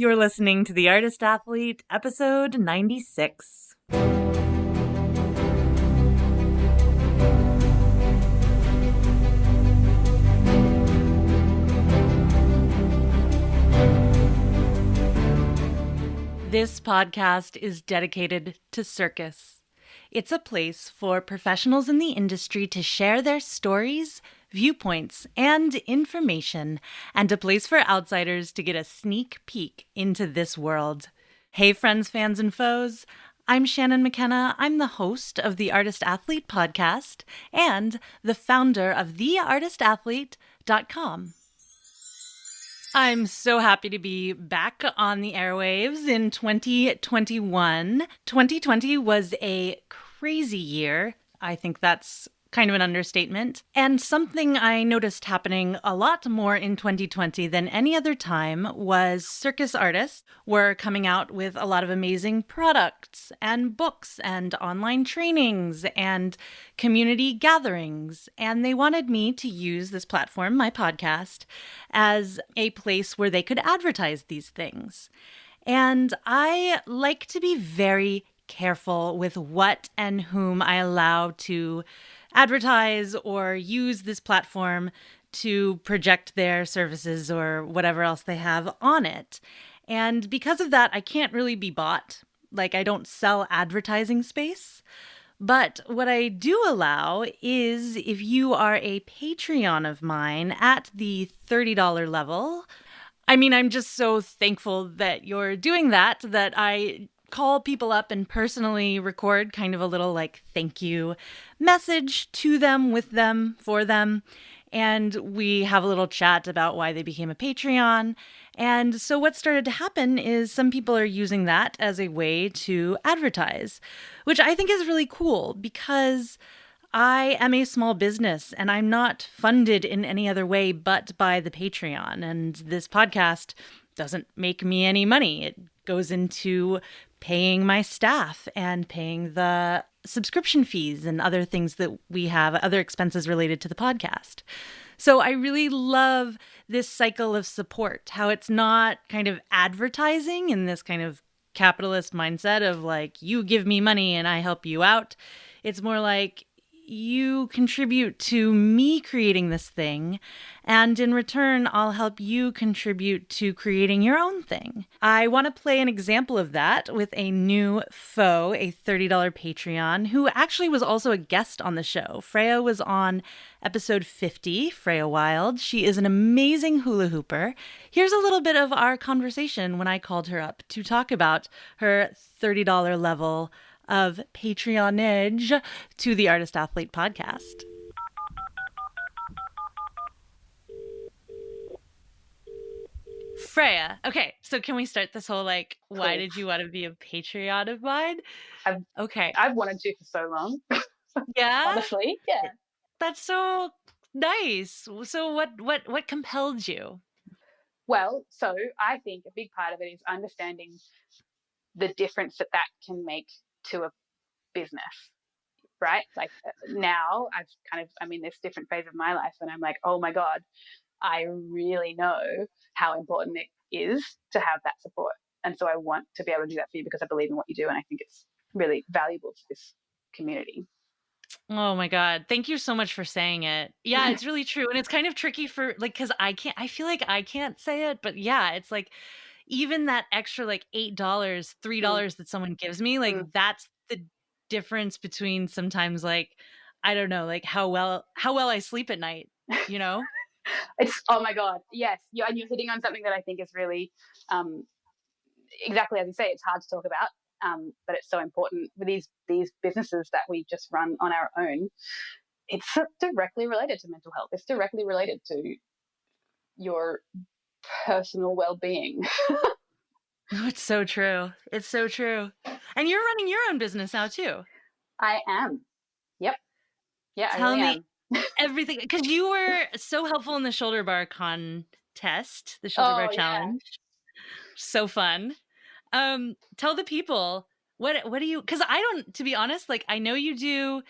You're listening to The Artist Athlete, episode 96. This podcast is dedicated to CIRCUS. It's a place for professionals in the industry to share their stories, viewpoints, and information, and a place for outsiders to get a sneak peek into this world. Hey, friends, fans, and foes. I'm Shannon McKenna. I'm the host of the Artist Athlete podcast and the founder of theartistathlete.com. I'm so happy to be back on the airwaves in 2021. 2020 was a crazy year. I think that's kind of an understatement. And something I noticed happening a lot more in 2020 than any other time was circus artists were coming out with a lot of amazing products and books and online trainings and community gatherings. And they wanted me to use this platform, my podcast, as a place where they could advertise these things. And I like to be very careful with what and whom I allow to advertise or use this platform to project their services or whatever else they have on it. And because of that, I can't really be bought. Like, I don't sell advertising space. But what I do allow is if you are a Patreon of mine at the $30 level, I mean, I'm just so thankful that you're doing that I call people up and personally record kind of a little like thank you message to them, with them, for them. And we have a little chat about why they became a Patreon. And so what started to happen is some people are using that as a way to advertise, which I think is really cool because I am a small business and I'm not funded in any other way but by the Patreon. And this podcast doesn't make me any money. It goes into paying my staff and paying the subscription fees and other things that we have, other expenses related to the podcast. So I really love this cycle of support, how it's not kind of advertising in this kind of capitalist mindset of like, you give me money and I help you out. It's more like, you contribute to me creating this thing, and in return, I'll help you contribute to creating your own thing. I want to play an example of that with a new foe, a $30 Patreon, who actually was also a guest on the show. Freya was on episode 50, Freya Wild. She is an amazing hula hooper. Here's a little bit of our conversation when I called her up to talk about her $30 level of patronage to the Artist Athlete podcast. Freya, okay, so can we start this whole like, cool. Why did you want to be a Patreon of mine? I've wanted to for so long. Yeah? Honestly, yeah. That's so nice. So what compelled you? Well, so I think a big part of it is understanding the difference that can make to a business, right? Like now I'm in this different phase of my life and I'm like, oh my God, I really know how important it is to have that support. And so I want to be able to do that for you because I believe in what you do and I think it's really valuable to this community. Oh my God. Thank you so much for saying it. Yeah, it's really true. And it's kind of tricky for like, cause I feel like I can't say it, but yeah, it's like even that extra like $8, $3 that someone gives me, like that's the difference between sometimes like, I don't know, like how well I sleep at night, you know? It's, oh my God. Yes. And you're hitting on something that I think is really, exactly as you say, it's hard to talk about. But it's so important with these businesses that we just run on our own. It's directly related to mental health. It's directly related to your personal well-being. Oh, it's so true. It's so true. And you're running your own business now too. I am. Yep. Yeah. Tell me everything, because you were so helpful in the shoulder bar contest, the shoulder bar challenge. So fun. Tell the people what do you, because I don't, to be honest, like I know you do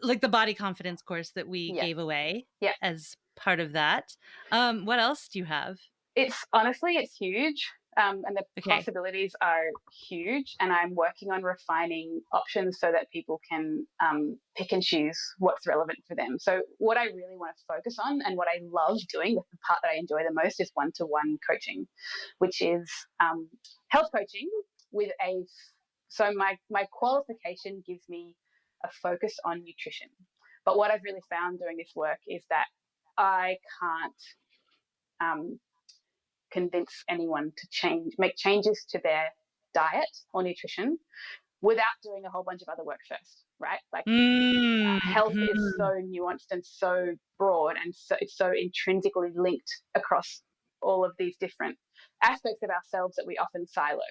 like the body confidence course that we gave away as part of that. What else do you have? It's huge. And the possibilities are huge, and I'm working on refining options so that people can pick and choose what's relevant for them. So what I really want to focus on, and what I love doing, the part that I enjoy the most, is one-to-one coaching, which is health coaching with so my qualification gives me a focus on nutrition. But what I've really found doing this work is that I can't convince anyone to make changes to their diet or nutrition without doing a whole bunch of other work first, right? Like health is so nuanced and so broad, and so it's so intrinsically linked across all of these different aspects of ourselves that we often silo.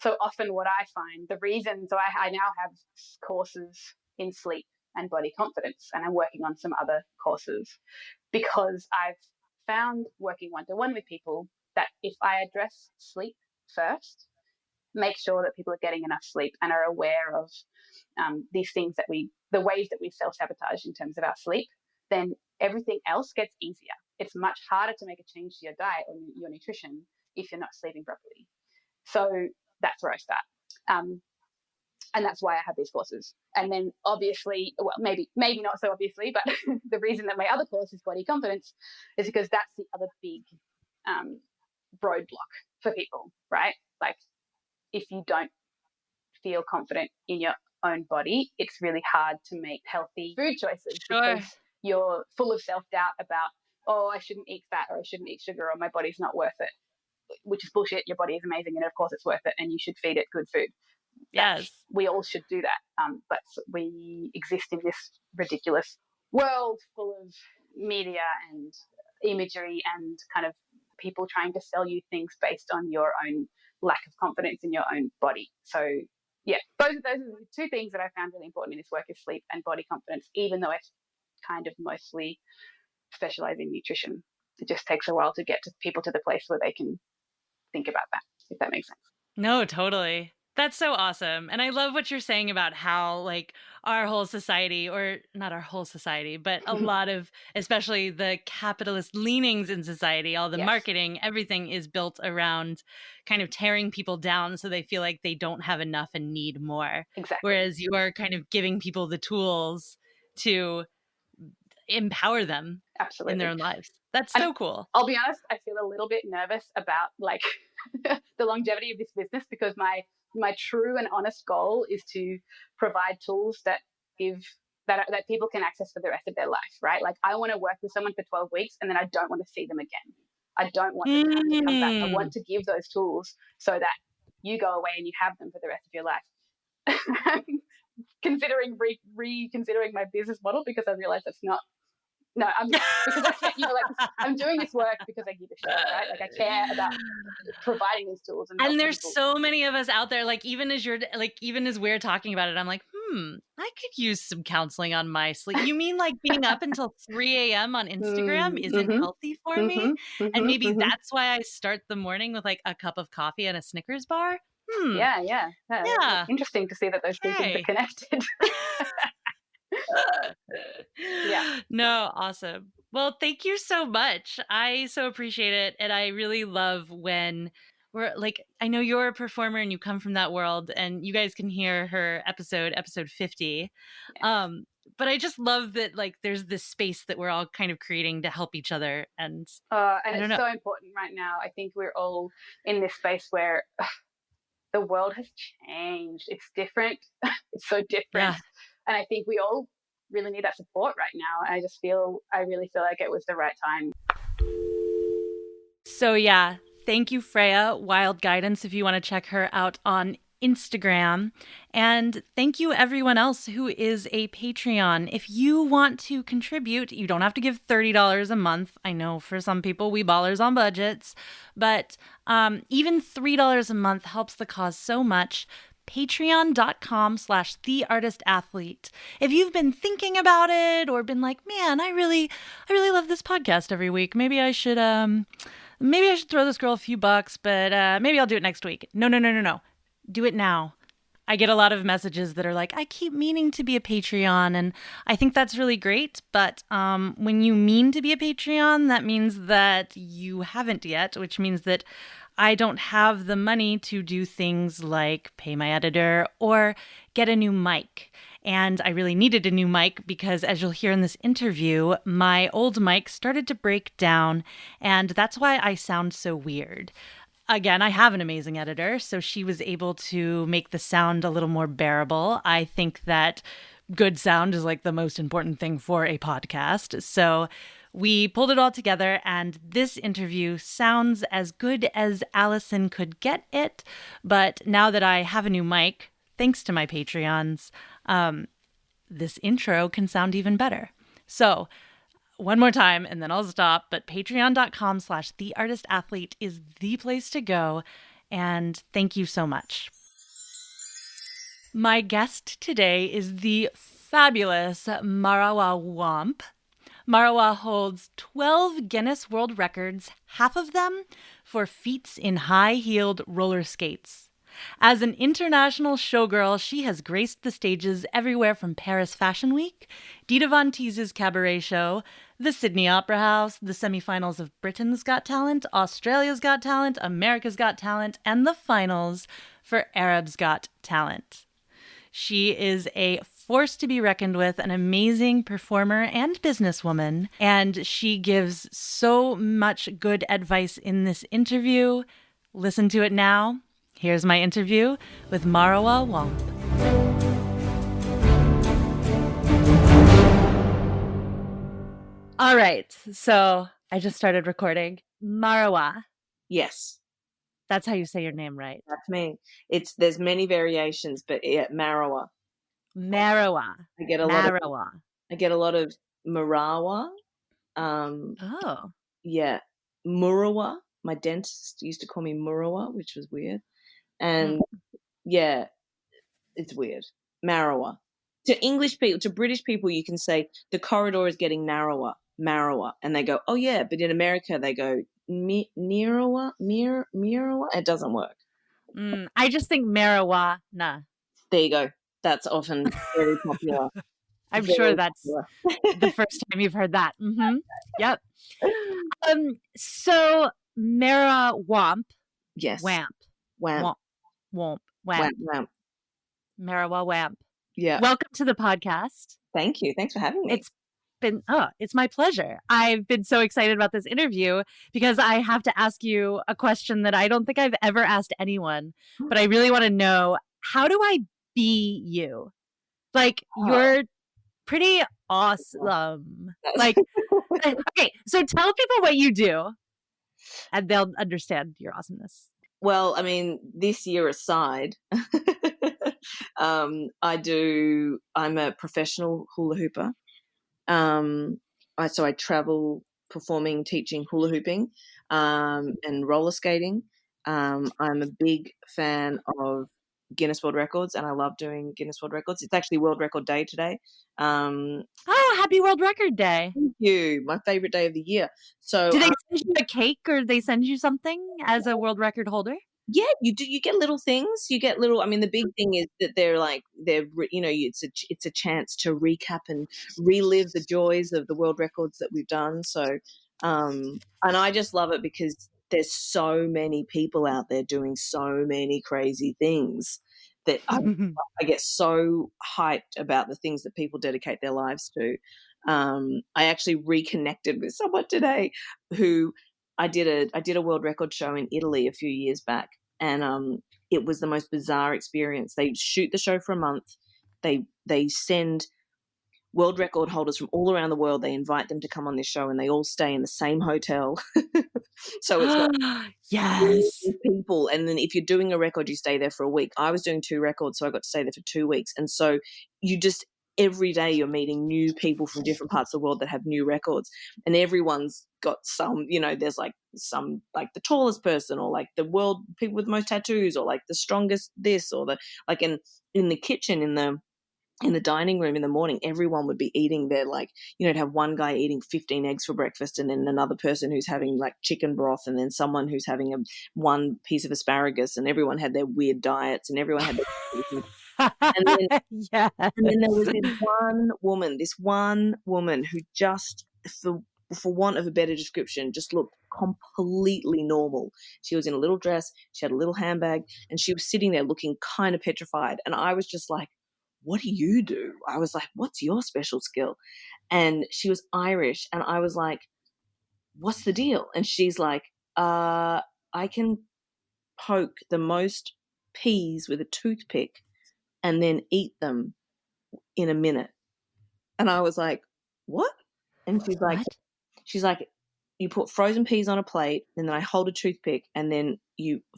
So often what I find, the reason, so I now have courses in sleep and body confidence, and I'm working on some other courses, because I've found, working one-to-one with people, that if I address sleep first, make sure that people are getting enough sleep and are aware of these things the ways that we self-sabotage in terms of our sleep, then everything else gets easier. It's much harder to make a change to your diet or your nutrition if you're not sleeping properly. So that's where I start. And that's why I have these courses. And then obviously, well, maybe not so obviously, but the reason that my other course is body confidence is because that's the other big roadblock for people, right? Like, if you don't feel confident in your own body, it's really hard to make healthy food choices. Sure. Because you're full of self-doubt about, oh, I shouldn't eat fat, or I shouldn't eat sugar, or my body's not worth it, which is bullshit. Your body is amazing, and of course it's worth it, and you should feed it good food. Yes. We all should do that. But we exist in this ridiculous world full of media and imagery and kind of people trying to sell you things based on your own lack of confidence in your own body. So yeah, those are the two things that I found really important in this work, is sleep and body confidence, even though I kind of mostly specialize in nutrition. It just takes a while to get to people to the place where they can think about that, if that makes sense. No, totally. That's so awesome. And I love what you're saying about how, like, our whole society, or not our whole society, but a lot of, especially the capitalist leanings in society, all the marketing, everything is built around kind of tearing people down so they feel like they don't have enough and need more. Exactly. Whereas you are kind of giving people the tools to empower them in their own lives. That's so cool. I'll be honest, I feel a little bit nervous about, like, the longevity of this business, because my true and honest goal is to provide tools that people can access for the rest of their life, right? Like, I want to work with someone for 12 weeks and then I don't want to see them again. I don't want them to come back. I want to give those tools so that you go away and you have them for the rest of your life. Considering reconsidering my business model, because I realize that's not. No, because I can't, like, I'm doing this work because I give a shit, right? Like, I care about providing these tools. And there's so many of us out there, like, even as we're talking about it, I'm like, I could use some counseling on my sleep. You mean like being up until 3 a.m. on Instagram isn't healthy for me? And maybe that's why I start the morning with, like, a cup of coffee and a Snickers bar. Yeah. Interesting to see that those two things are connected. Yeah. No, awesome. Well, thank you so much. I so appreciate it. And I really love when we're like, I know you're a performer and you come from that world, and you guys can hear her episode 50. Yes. But I just love that, like, there's this space that we're all kind of creating to help each other. And it's so important right now. I think we're all in this space where the world has changed. It's different. It's so different. Yeah. And I think we all really need that support right now. I really feel like it was the right time. So yeah, thank you, Freya. Wild Guidance, if you want to check her out on Instagram. And thank you, everyone else who is a Patreon. If you want to contribute, you don't have to give $30 a month. I know for some people, we ballers on budgets, but even $3 a month helps the cause so much. Patreon.com/theartistathlete. If you've been thinking about it or been like, man, I really love this podcast every week. Maybe I should throw this girl a few bucks, but maybe I'll do it next week. No. Do it now. I get a lot of messages that are like, I keep meaning to be a Patreon, and I think that's really great. But when you mean to be a Patreon, that means that you haven't yet, which means that I don't have the money to do things like pay my editor or get a new mic. And I really needed a new mic because, as you'll hear in this interview, my old mic started to break down, and that's why I sound so weird. Again, I have an amazing editor, so she was able to make the sound a little more bearable. I think that good sound is like the most important thing for a podcast. So we pulled it all together, and this interview sounds as good as Allison could get it. But now that I have a new mic, thanks to my Patreons, this intro can sound even better. So one more time and then I'll stop, but patreon.com/theartistathlete is the place to go. And thank you so much. My guest today is the fabulous Marawa Wamp. Marawa holds 12 Guinness World Records, half of them for feats in high-heeled roller skates. As an international showgirl, she has graced the stages everywhere from Paris Fashion Week, Dita Von Teese's cabaret show, the Sydney Opera House, the semifinals of Britain's Got Talent, Australia's Got Talent, America's Got Talent, and the finals for Arab's Got Talent. She is a force to be reckoned with, an amazing performer and businesswoman, and she gives so much good advice in this interview. Listen to it now. Here's my interview with Marawa Wamp. All right, so I just started recording. Marawa. Yes. That's how you say your name, right? That's me. There's many variations, but yeah, Marawa. Marawa. I get a lot of Marawa. Oh. Yeah. Murawa. My dentist used to call me Murawa, which was weird. And yeah, it's weird. Marawa. To English people, to British people, you can say the corridor is getting narrower, Marawa, and they go, oh yeah. But in America, they go Mirawa. It doesn't work. I just think marijuana. There you go. That's often very popular. I'm sure that's the first time you've heard that. Mm-hmm. Yep. So Marawa Wamp. Yes. Wamp. Marawa Wamp. Yeah. Welcome to the podcast. Thank you. Thanks for having me. It's my pleasure. I've been so excited about this interview because I have to ask you a question that I don't think I've ever asked anyone, but I really want to know, how do I be you? Like, you're pretty awesome. Like, okay, so tell people what you do and they'll understand your awesomeness. Well, I mean, this year aside, I'm a professional hula hooper. So I travel performing, teaching hula hooping, and roller skating. I'm a big fan of Guinness World Records, and I love doing Guinness World Records. It's actually World Record Day today. Happy World Record Day. Thank you. My favorite day of the year. So do they send you a cake or they send you something as a world record holder? Yeah, you do. You get little things. You get little. I mean, the big thing is that it's a chance to recap and relive the joys of the world records that we've done. So, and I just love it because there's so many people out there doing so many crazy things that I get so hyped about the things that people dedicate their lives to. I actually reconnected with someone today who I did a world record show in Italy a few years back, and it was the most bizarre experience. They shoot the show for a month. They send world record holders from all around the world. They invite them to come on this show, and they all stay in the same hotel. So it's like yes, people. And then if you're doing a record, you stay there for a week. I was doing 2 records, so I got to stay there for 2 weeks. And so you just every day you're meeting new people from different parts of the world that have new records, and everyone's got some, there's like some, like the tallest person, or like the world people with the most tattoos, or like the strongest this, or the like in the kitchen, in the in the dining room in the morning, everyone would be eating their, like, you know, to have one guy eating 15 eggs for breakfast, and then another person who's having like chicken broth, and then someone who's having one piece of asparagus, and everyone had their weird diets, and everyone had their and then, Yes. and then there was this one woman who just, for want of a better description, just looked completely normal. She was in a little dress, she had a little handbag, and she was sitting there looking kind of petrified. And I was just like, what do you do? I was like, what's your special skill? And she was Irish, and I was like, what's the deal? And she's like, I can poke the most peas with a toothpick and then eat them in a minute. And I was like, what? And she's like, you put frozen peas on a plate, and then I hold a toothpick, and then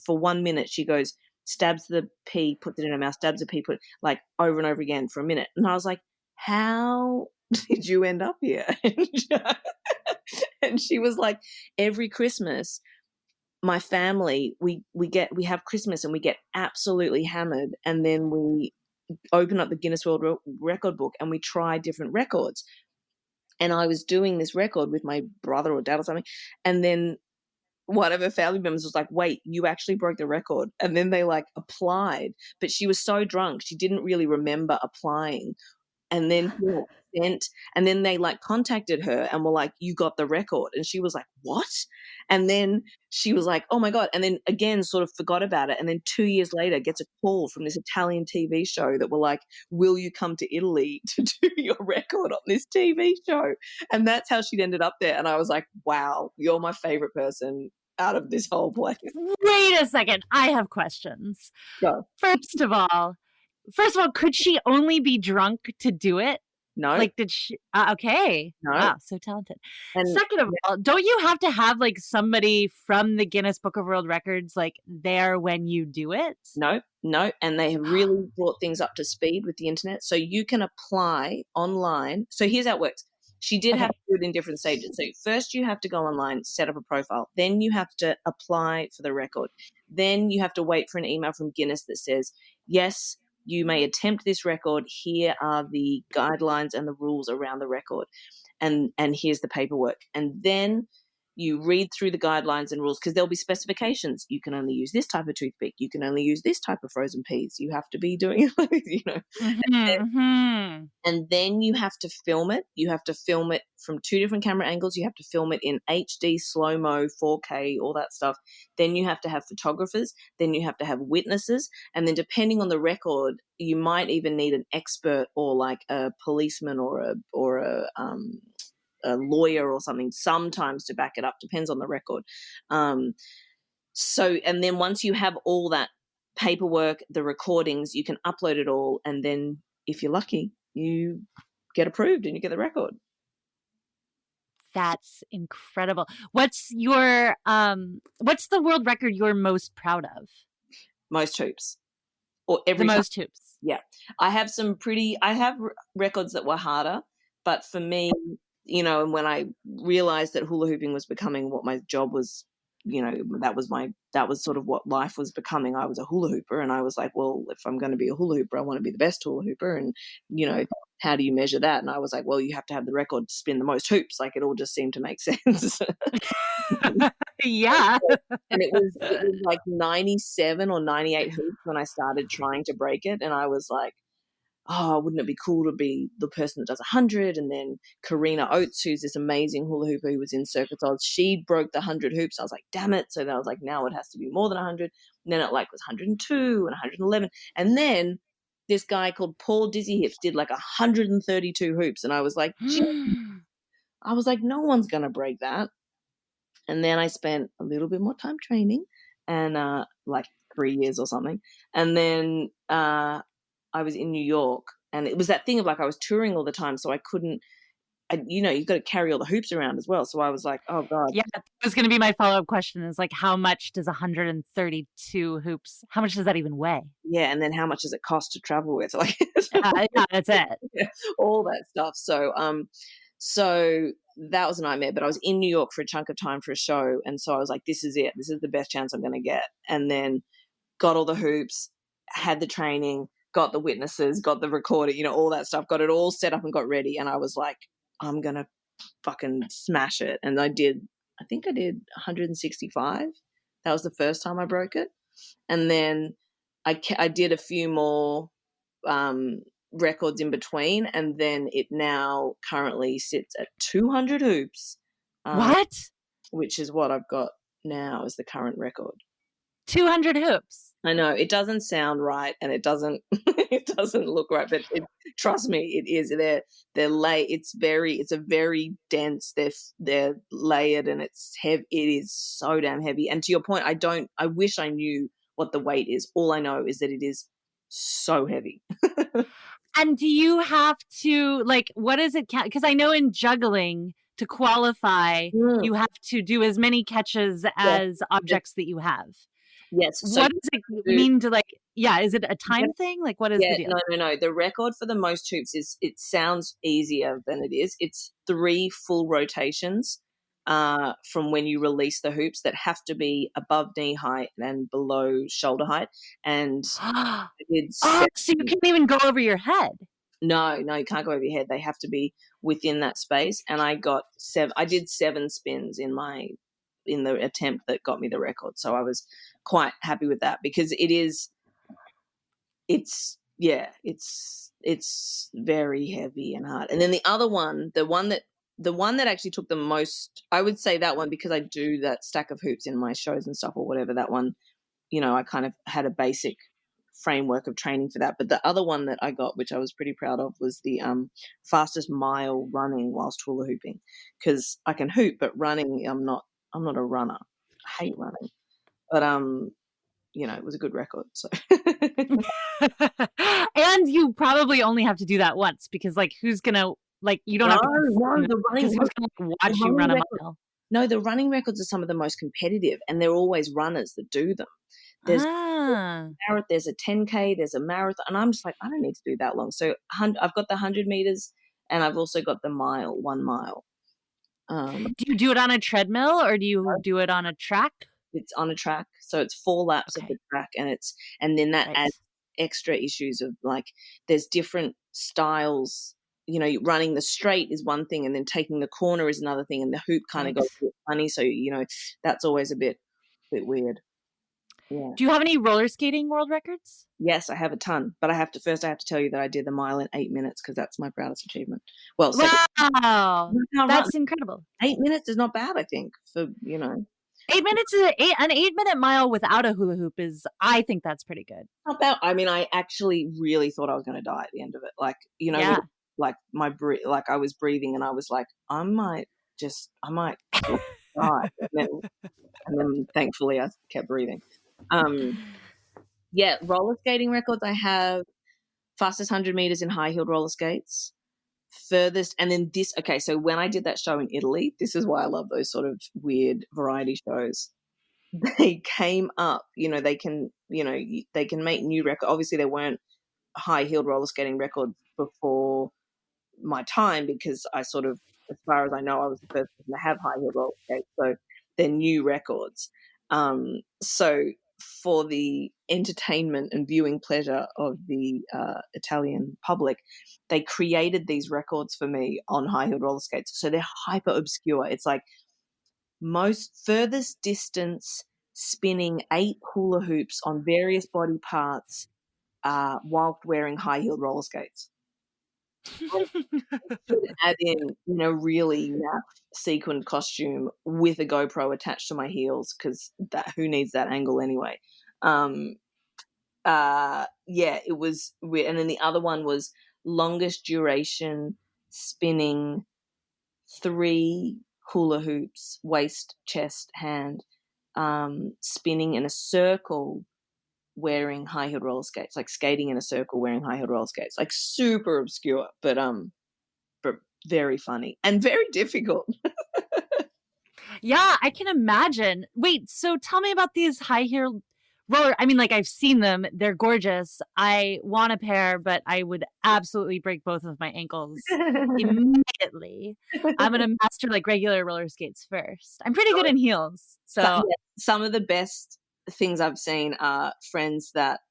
for 1 minute, she goes, stabs the pea, puts it in her mouth, stabs the pea, like over and over again for a minute. And I was like, how did you end up here? And she was like, every Christmas, my family, we have Christmas and we get absolutely hammered, and then we open up the Guinness World Record book and we try different records. And I was doing this record with my brother or dad or something, and then one of her family members was like, wait, you actually broke the record. And then they like applied, but she was so drunk she didn't really remember applying. And then and then they like contacted her and were like, you got the record. And she was like, what? And then she was like, oh my God. And then again, sort of forgot about it. And then 2 years later gets a call from this Italian TV show that were like, will you come to Italy to do your record on this TV show? And that's how she'd ended up there. And I was like, wow, you're my favorite person out of this whole place. Wait a second. I have questions. Go. First of all, could she only be drunk to do it? No. Like, did she? Okay. No. Wow, so talented. And second of all, don't you have to have like somebody from the Guinness Book of World Records like there when you do it? No. And they have really brought things up to speed with the internet. So you can apply online. So here's how it works. She did have to do it in different stages. So first you have to go online, set up a profile. Then you have to apply for the record. Then you have to wait for an email from Guinness that says, yes, you may attempt this record. Here are the guidelines and the rules around the record. And here's the paperwork. And then you read through the guidelines and rules, because there'll be specifications. You can only use this type of toothpick. You can only use this type of frozen peas. You have to be doing, you know. And then you have to film it. You have to film it from 2 different camera angles. You have to film it in HD, slow-mo, 4K, all that stuff. Then you have to have photographers. Then you have to have witnesses. And then depending on the record, you might even need an expert or like a policeman or a lawyer or something sometimes to back it up. Depends on the record. So, and then once you have all that paperwork, the recordings, you can upload it all, and then if you're lucky, you get approved and you get the record. That's incredible. What's the world record you're most proud of? Most hoops. Or the most hoops. Yeah. I have records that were harder, but for me, you know, and when I realized that hula hooping was becoming what my job was, you know, that was sort of what life was becoming. I was a hula hooper, and I was like, well, if I'm going to be a hula hooper, I want to be the best hula hooper. And, you know, how do you measure that? And I was like, well, you have to have the record to spin the most hoops. Like, it all just seemed to make sense. Yeah. And it was like 97 or 98 hoops when I started trying to break it. And I was like, oh, wouldn't it be cool to be the person that does 100? And then Karina Oates, who's this amazing hula hooper who was in Cirque du Soleil, she broke the 100 hoops. I was like, damn it. So then I was like, now it has to be more than 100. And then it like was 102 and 111. And then this guy called Paul Dizzy Hips did like 132 hoops. And I was like, no one's going to break that. And then I spent a little bit more time training, and like 3 years or something. And then I was in New York, and it was that thing of like I was touring all the time, so I couldn't, you know, you've got to carry all the hoops around as well. So I was like, oh God. Yeah, that was going to be my follow-up question, is like, how much does 132 hoops, how much does that even weigh? Yeah, and then how much does it cost to travel with? Like, yeah, that's it. Yeah, all that stuff. So that was a nightmare, but I was in New York for a chunk of time for a show, and so I was like, this is it. This is the best chance I'm going to get. And then got all the hoops, had the training, got the witnesses, got the recording, all that stuff, got it all set up and got ready. And I was like, I'm going to fucking smash it. And I think I did 165. That was the first time I broke it. And then I did a few more records in between, and then it now currently sits at 200 hoops. What? Which is what I've got now as the current record. 200 hoops. I know it doesn't sound right, and it doesn't look right, but trust me, it is. It's a very dense. They're layered, and it's heavy. It is so damn heavy. And to your point, I wish I knew what the weight is. All I know is that it is so heavy. And do you have to, like, what is it? Because I know in juggling, to qualify, you have to do as many catches as objects that you have. Yes. So what does it mean to, like, is it a time thing? Like, what is the deal? No. The record for the most hoops it sounds easier than it is. It's 3 full rotations from when you release the hoops that have to be above knee height and below shoulder height. And so you can't even go over your head. No, you can't go over your head. They have to be within that space. And I did 7 spins in the attempt that got me the record. So I was quite happy with that, because it's very heavy and hard. And then the other one, the one that actually took the most, I would say that one, because I do that stack of hoops in my shows and stuff or whatever, that one, I kind of had a basic framework of training for that. But the other one that I got, which I was pretty proud of, was the fastest mile running whilst hula hooping, because I can hoop, but running, I'm not a runner. I hate running, but it was a good record. So and you probably only have to do that once, because, like, who's gonna, like, you don't have to the running, who's gonna watch you run a mile? No, the running records are some of the most competitive, and they're always runners that do them. There's a 10K, there's a marathon, and I'm just like, I don't need to do that long. So I've got the 100 meters, and I've also got the 1 mile. Do you do it on a treadmill, or do you do it on a track? It's on a track, so it's 4 laps of the track, and then that adds extra issues of, like, there's different styles. Running the straight is one thing, and then taking the corner is another thing, and the hoop kind of goes a bit funny, so that's always a bit weird. Yeah. Do you have any roller skating world records? Yes, I have a ton, but I have to tell you that I did the mile in 8 minutes, because that's my proudest achievement. Well, wow, that's incredible. 8 minutes is not bad, I think, for 8 minutes is an 8-minute mile without a hula hoop I think that's pretty good. Not bad. I mean, I actually really thought I was going to die at the end of it. Like, like I was breathing, and I was like, I might die. And then thankfully I kept breathing. Roller skating records. I have fastest 100 meters in high-heeled roller skates, furthest, and then this. Okay, so when I did that show in Italy, this is why I love those sort of weird variety shows. They came up, they can make new records. Obviously, there weren't high-heeled roller skating records before my time, because I sort of, as far as I know, I was the first person to have high-heeled roller skates. So they're new records. So for the entertainment and viewing pleasure of the Italian public, they created these records for me on high-heeled roller skates. So they're hyper obscure. It's like most furthest distance spinning 8 hula hoops on various body parts whilst wearing high-heeled roller skates. Add in, really naff sequined costume with a GoPro attached to my heels, because who needs that angle anyway? It was weird. And then the other one was longest duration spinning 3 hula hoops, waist, chest, hand, spinning in a circle wearing high-heeled roller skates, like skating in a circle wearing high-heeled roller skates, like super obscure, but very funny and very difficult. Yeah, I can imagine. Wait, so tell me about these high-heeled roller. I mean, like, I've seen them. They're gorgeous. I want a pair, but I would absolutely break both of my ankles immediately. I'm going to master, like, regular roller skates first. I'm pretty good in heels. So some of the best things I've seen are friends that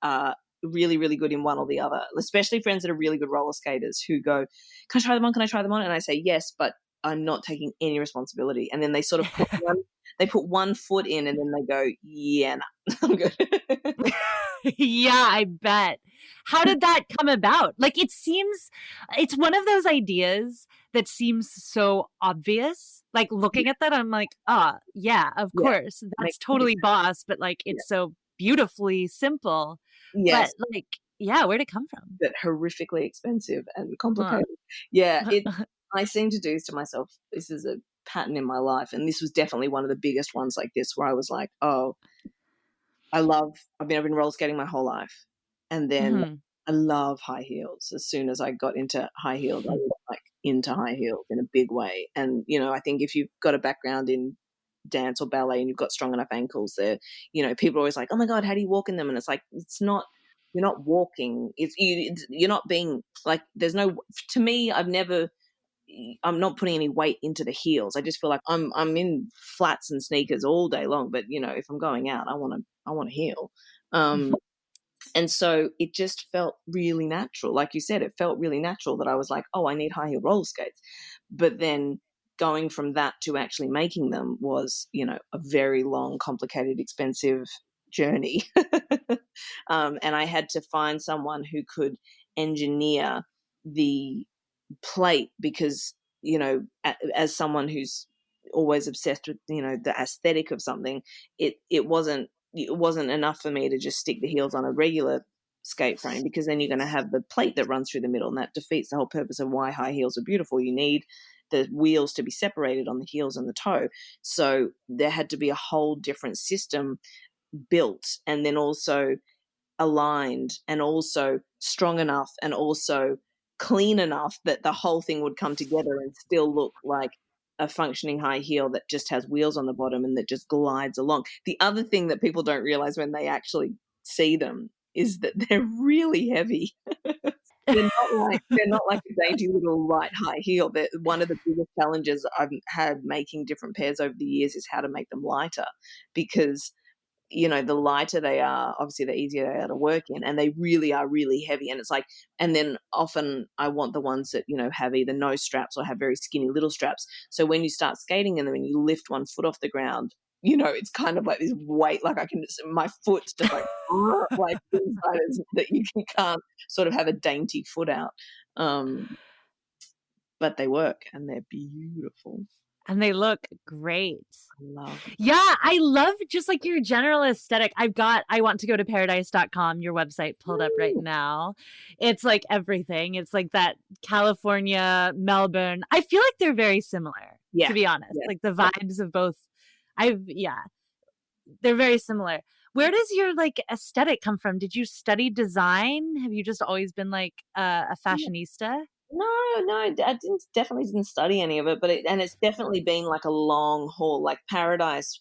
really, really good in one or the other, especially friends that are really good roller skaters who go, can I try them on? Can I try them on? And I say, yes, but I'm not taking any responsibility. And then they sort of put one foot in and then they go, yeah, nah, I'm good. Yeah, I bet. How did that come about? Like, it's one of those ideas that seems so obvious. Like, looking at that, I'm like, yeah, of course. That's totally boss, but like, it's so beautifully simple. Yes. But like, yeah, where'd it come from? But horrifically expensive and complicated. Yeah, I seem to do this to myself. This is a pattern in my life, and this was definitely one of the biggest ones like this, where I was like, oh, I've been roller skating my whole life, and then I love high heels. As soon as I got into high heels, I was like into high heels in a big way. And I think if you've got a background in dance or ballet and you've got strong enough ankles, there, people are always like, oh my God, how do you walk in them? And it's like, it's not. You're not walking. You're not being like. There's no. To me, I'm not putting any weight into the heels. I just feel like I'm in flats and sneakers all day long. But if I'm going out, I want to heel. And so it just felt really natural. Like you said, it felt really natural that I was like, oh, I need high heel roller skates. But then going from that to actually making them was, a very long, complicated, expensive journey. And I had to find someone who could engineer the plate because, as someone who's always obsessed with, the aesthetic of something, it wasn't enough for me to just stick the heels on a regular skate frame, because then you're going to have the plate that runs through the middle, and that defeats the whole purpose of why high heels are beautiful. You need the wheels to be separated on the heels and the toe. So there had to be a whole different system built, and then also aligned, and also strong enough, and also clean enough that the whole thing would come together and still look like a functioning high heel that just has wheels on the bottom and that just glides along. The other thing that people don't realize when they actually see them is that they're really heavy. They're not like a dainty little light high heel. One of the biggest challenges I've had making different pairs over the years is how to make them lighter, because the lighter they are, obviously the easier they are to work in, and they really are really heavy. And it's like, and then often I want the ones that, have either no straps or have very skinny little straps. So when you start skating in them and you lift one foot off the ground, it's kind of like this weight, like my foot's just like, like that can't sort of have a dainty foot out. But they work and they're beautiful. And they look great. I love it. Yeah, I love just like your general aesthetic. I want to go to paradise.com, your website pulled up right now. It's like everything. It's like that California, Melbourne. I feel like they're very similar, to be honest. Yeah. Like the vibes of both. They're very similar. Where does your like aesthetic come from? Did you study design? Have you just always been like a fashionista? No, I definitely didn't study any of it, but it's definitely been like a long haul. Like Paradise,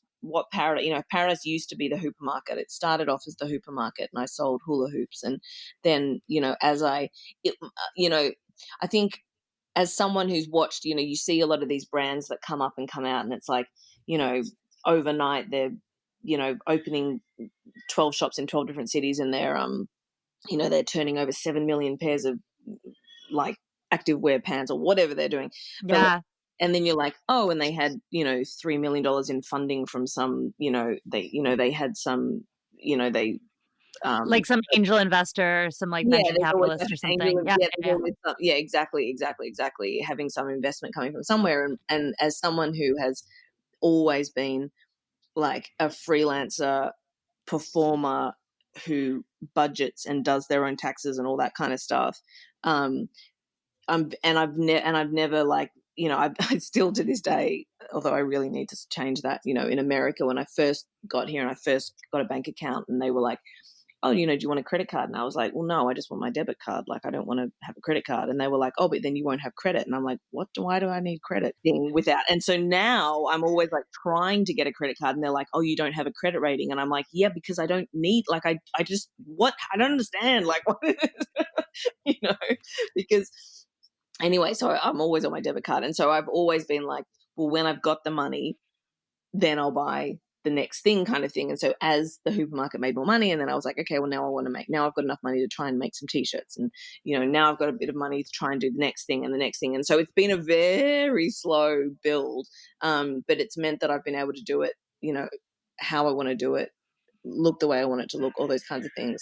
Paradise used to be the hooper market. It started off as the hooper market, and I sold hula hoops. And then, I think as someone who's watched, you see a lot of these brands that come up and come out, and it's like, overnight they're, opening 12 shops in 12 different cities, and they're, they're turning over 7 million pairs of like active wear pants or whatever they're doing. Yeah. And then you're like, oh, and they had, $3 million in funding from some, they had some, they like some angel investor, some like venture capitalist or something. Exactly. Having some investment coming from somewhere. And as someone who has always been like a freelancer performer who budgets and does their own taxes and all that kind of stuff, I've never like, I still to this day, although I really need to change that, in America, when I first got here and I first got a bank account, and they were like, oh, do you want a credit card? And I was like, well, no, I just want my debit card. Like, I don't want to have a credit card. And they were like, oh, but then you won't have credit. And I'm like, why do I need credit without? And so now I'm always like trying to get a credit card, and they're like, oh, you don't have a credit rating. And I'm like, yeah, because I don't need, like, I don't understand. Like, what is it? Because anyway, so I'm always on my debit card. And so I've always been like, well, when I've got the money, then I'll buy the next thing kind of thing. And so as the Hooper market made more money, and then I was like, okay, well, now I've got enough money to try and make some t-shirts, and now I've got a bit of money to try and do the next thing and the next thing. And so it's been a very slow build, but it's meant that I've been able to do it how I want to do it, look the way I want it to look, all those kinds of things,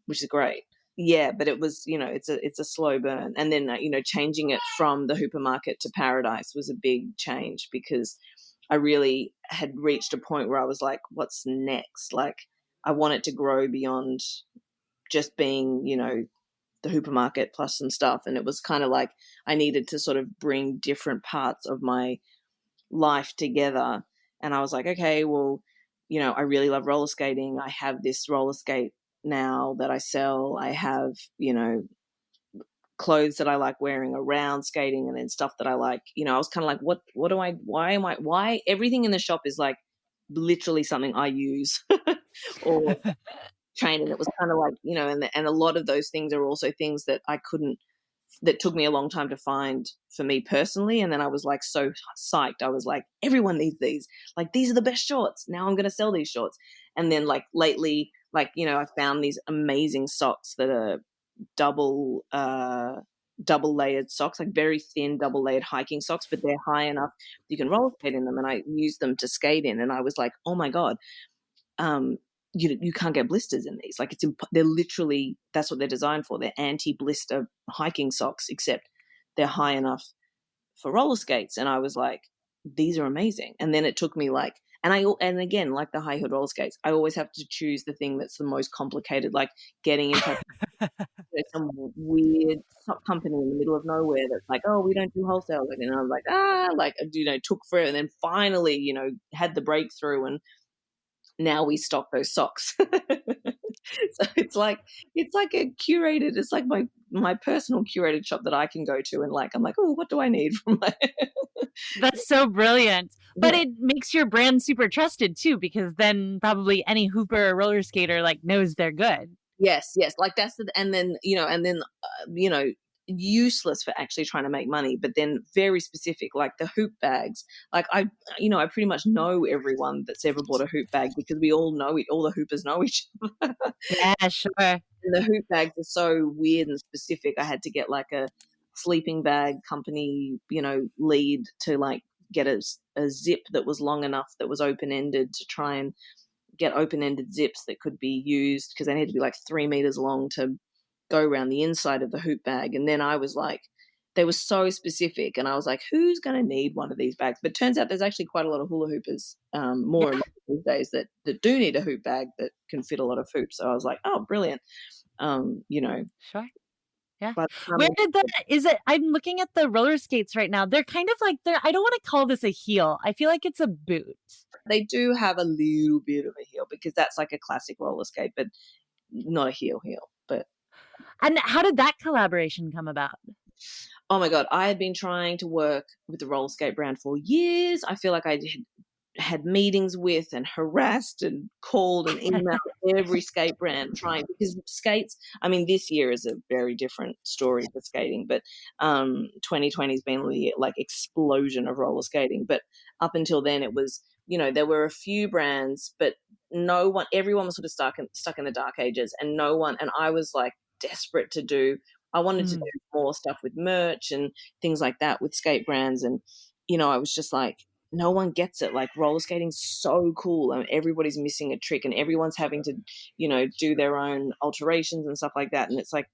which is great. Yeah, but it was, it's a slow burn. And then, changing it from the Hooper market to Paradise was a big change, because I really had reached a point where I was like, what's next? Like, I want it to grow beyond just being, the Hooper market plus some stuff. And it was kind of like I needed to sort of bring different parts of my life together. And I was like, okay, well, I really love roller skating. I have this roller skate now that I sell. I have, clothes that I like wearing around skating, and then stuff that I like, I was kind of like, why everything in the shop is like literally something I use or train. And it was kind of like, and a lot of those things are also things that that took me a long time to find for me personally. And then I was like so psyched. I was like, everyone needs these. Like, these are the best shorts. Now I'm going to sell these shorts. And then like lately, like, I found these amazing socks that are double layered socks, like very thin double layered hiking socks, but they're high enough you can roller skate in them. And I use them to skate in. And I was like, oh my God, you can't get blisters in these. Like, they're literally, that's what they're designed for. They're anti-blister hiking socks, except they're high enough for roller skates. And I was like, these are amazing. And then it took me like, and again, like the high heel roller skates, I always have to choose the thing that's the most complicated, like getting in touch with some weird company in the middle of nowhere that's like, oh, we don't do wholesale. And I'm like, took forever. And then finally, had the breakthrough, and now we stock those socks. So it's like a curated, it's like my personal curated shop that I can go to, and like, I'm like, oh, what do I need from my That's so brilliant. But Yeah. it makes your brand super trusted too, because then probably any hooper or roller skater like knows they're good. Yes, like that's and then useless for actually trying to make money, but then very specific, like the hoop bags. Like I pretty much know everyone that's ever bought a hoop bag, because we all know it. All the hoopers know each other. Yeah, sure. And the hoop bags are so weird and specific. I had to get like a sleeping bag company, lead to like get a zip that was long enough, that was open-ended, to try and get open-ended zips that could be used, because they need to be like 3 meters long to go around the inside of the hoop bag. And then I was like, they were so specific, and I was like, who's going to need one of these bags? But turns out there's actually quite a lot of hula hoopers, more and more these days, that do need a hoop bag that can fit a lot of hoops. So I was like, oh, brilliant. Sure. Yeah. But Where did I'm looking at the roller skates right now. They're kind of like, I don't want to call this a heel. I feel like it's a boot. they do have a little bit of a heel, because that's like a classic roller skate, but not a heel. But And how did that collaboration come about? oh my God, I had been trying to work with the roller skate brand for years. I feel like I had meetings with and harassed and called and emailed every skate brand trying, because skates, I mean, this year is a very different story for skating, but 2020 has been like explosion of roller skating. But up until then, it was, there were a few brands, but everyone was sort of stuck in the dark ages, and I was like desperate I wanted to do more stuff with merch and things like that with skate brands. And, I was just like, no one gets it. Like, roller skating's so cool, and everybody's missing a trick, and everyone's having to, do their own alterations and stuff like that. And it's like,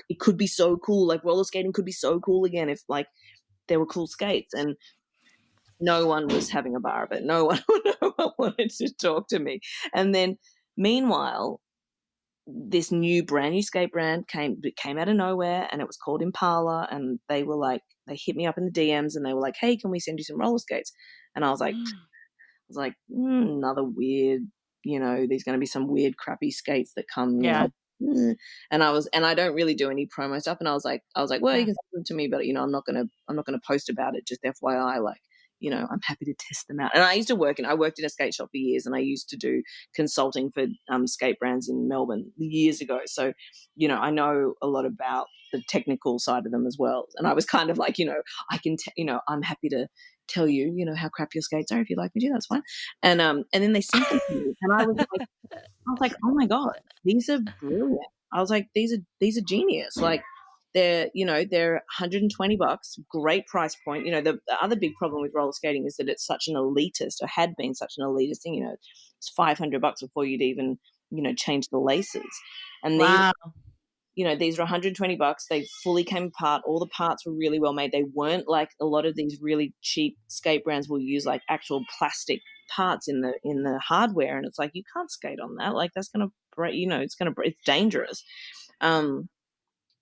it could be so cool. Like, roller skating could be so cool again if like there were cool skates. And no one was having a bar of it. No one wanted to talk to me. And then meanwhile, this brand new skate brand came out of nowhere, and it was called Impala. And they were like, they hit me up in the DMs, and they were like, hey, can we send you some roller skates? And I was like, another weird, there's going to be some weird crappy skates that come, and I don't really do any promo stuff. And I was like, well, you can send them to me, but I'm not going to post about it. Just FYI, like, I'm happy to test them out. And I worked in a skate shop for years, and I used to do consulting for skate brands in Melbourne years ago. So, I know a lot about the technical side of them as well. And I was kind of like, I'm happy to tell you, you know, how crap your skates are. If you'd like me to, that's fine. And then they sent them to me, and I was like, oh my God, these are brilliant. I was like, these are genius. Like, they're, you know, they're $120, great price point. You know, the other big problem with roller skating is that it's such an elitist, or had been such an elitist thing. You know, it's $500 before you'd even, you know, change the laces. And Wow. these are $120. They fully came apart. All the parts were really well made. They weren't like a lot of these really cheap skate brands will use like actual plastic parts in the hardware, and it's like, you can't skate on that. Like, that's gonna break. You know, it's dangerous.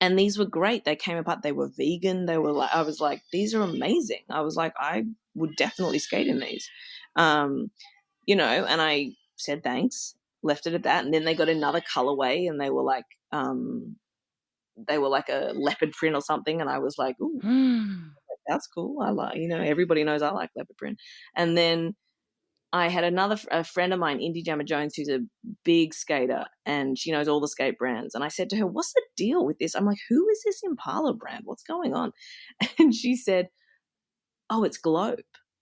And these were great. They came apart. They were vegan. They were like, I was like, these are amazing. I was like, I would definitely skate in these. You know, and I said thanks, left it at that, and then they got another colorway, and they were like a leopard print or something, and I was like, ooh, that's cool. I like, you know, everybody knows I like leopard print. And then I had a friend of mine, Indy Jammer Jones, who's a big skater, and she knows all the skate brands. And I said to her, what's the deal with this? I'm like, who is this Impala brand? What's going on? And she said, oh, it's Globe.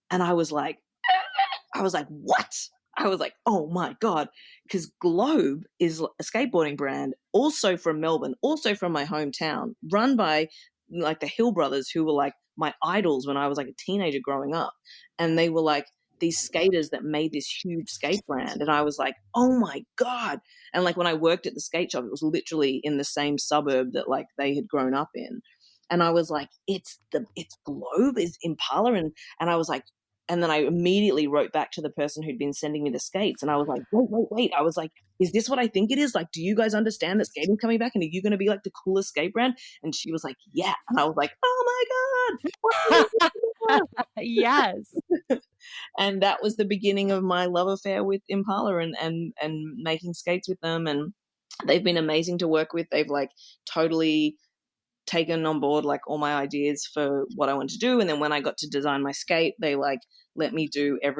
And I was like, what? I was like, oh my God, because Globe is a skateboarding brand, also from Melbourne, also from my hometown, run by like the Hill brothers, who were like my idols when I was like a teenager growing up. And they were like these skaters that made this huge skate brand. And I was like, oh my God. And like when I worked at the skate shop, it was literally in the same suburb that like they had grown up in. And I was like, it's Globe, is Impala. And I was like, and then I immediately wrote back to the person who'd been sending me the skates. And I was like, wait. I was like, is this what I think it is? Like, do you guys understand that skating's coming back? And are you going to be like the coolest skate brand? And she was like, yeah. And I was like, oh my God. Yes. And that was the beginning of my love affair with Impala and making skates with them. And they've been amazing to work with. They've like totally taken on board like all my ideas for what I want to do. And then when I got to design my skate, they like let me do it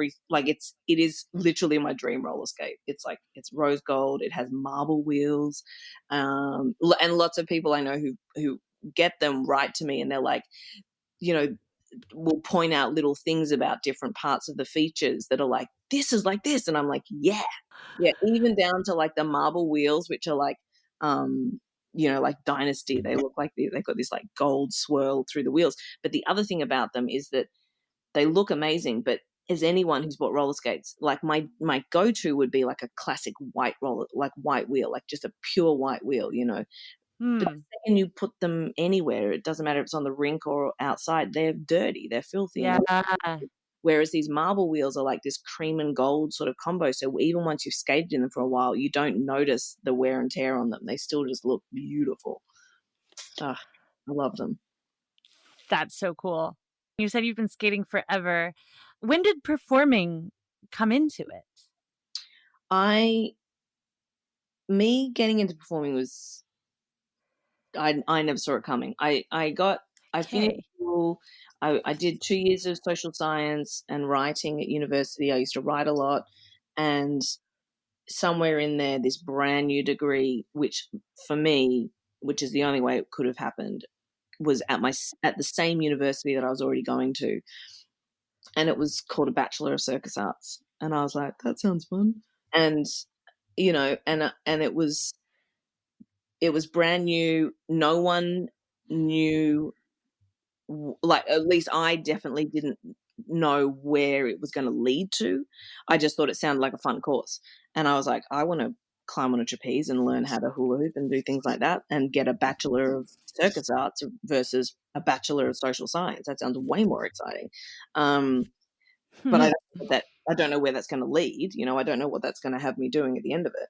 is literally my dream roller skate. It's like, it's rose gold, it has marble wheels, and lots of people I know who get them write to me, and they're like, you know, will point out little things about different parts of the features that are like, this is like this. And I'm like, yeah, even down to like the marble wheels, which are like you know, like Dynasty. They look like they've got this like gold swirl through the wheels. But the other thing about them is that they look amazing. But as anyone who's bought roller skates, like my go-to would be like a classic white wheel, like just a pure white wheel, you know. But the second you put them anywhere, it doesn't matter if it's on the rink or outside, they're dirty, they're filthy. Yeah. Whereas these marble wheels are like this cream and gold sort of combo. So even once you've skated in them for a while, you don't notice the wear and tear on them. They still just look beautiful. I love them. That's so cool. You said you've been skating forever. When did performing come into it? Me getting into performing was, I never saw it coming. I finished school. I did 2 years of social science and writing at university. I used to write a lot, and somewhere in there, this brand new degree, which for me, which is the only way it could have happened, was at the same university that I was already going to, and it was called a Bachelor of Circus Arts. And I was like, that sounds fun. And you know, and it was brand new. No one knew, like, at least I definitely didn't know where it was going to lead to. I just thought it sounded like a fun course. And I was like, I want to climb on a trapeze and learn how to hula hoop and do things like that and get a Bachelor of Circus Arts versus a Bachelor of Social Science. That sounds way more exciting. But I don't know where that's going to lead. You know, I don't know what that's going to have me doing at the end of it.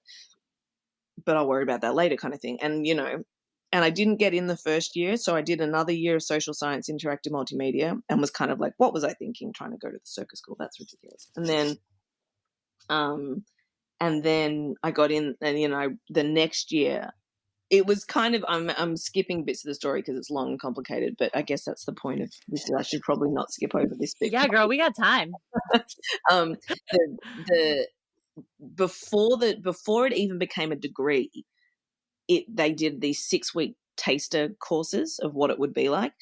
But I'll worry about that later, kind of thing. And, you know, and I didn't get in the first year, so I did another year of social science interactive multimedia and was kind of like, what was I thinking trying to go to the circus school? That's ridiculous. And then I got in, and, you know, the next year it was kind of, I'm skipping bits of the story because it's long and complicated, but I guess that's the point of this. I should probably not skip over this bit. Yeah, girl, we got time. Before it even became a degree, they did these 6-week taster courses of what it would be like,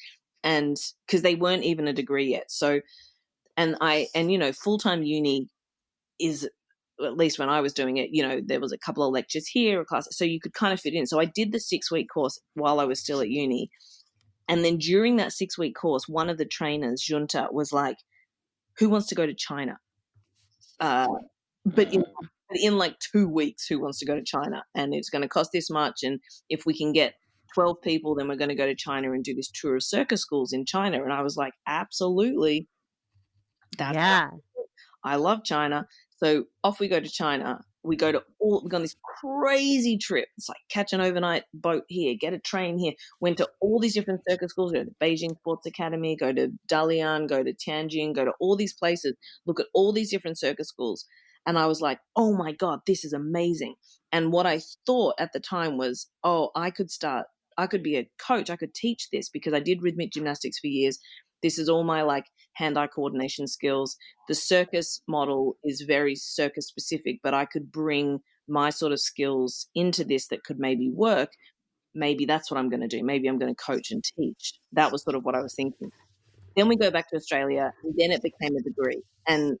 and because they weren't even a degree yet. So And you know, full-time uni is, at least when I was doing it, you know, there was a couple of lectures here, a class, so you could kind of fit in. So I did the 6-week course while I was still at uni. And then during that 6-week course, one of the trainers, Junta, was like, who wants to go to China? But in like 2 weeks, who wants to go to China? And it's going to cost this much. And if we can get 12 people, then we're going to go to China and do this tour of circus schools in China. And I was like, absolutely. Yeah. I love China. So off we go to China. We go on this crazy trip. It's like catch an overnight boat here, get a train here. Went to all these different circus schools, go to the Beijing Sports Academy, go to Dalian, go to Tianjin, go to all these places, look at all these different circus schools. And I was like, oh my God, this is amazing. And what I thought at the time was, oh, I could be a coach. I could teach this because I did rhythmic gymnastics for years. This is all my like hand-eye coordination skills. The circus model is very circus specific, but I could bring my sort of skills into this that could maybe work. Maybe that's what I'm going to do. Maybe I'm going to coach and teach. That was sort of what I was thinking. Then we go back to Australia, and then it became a degree. And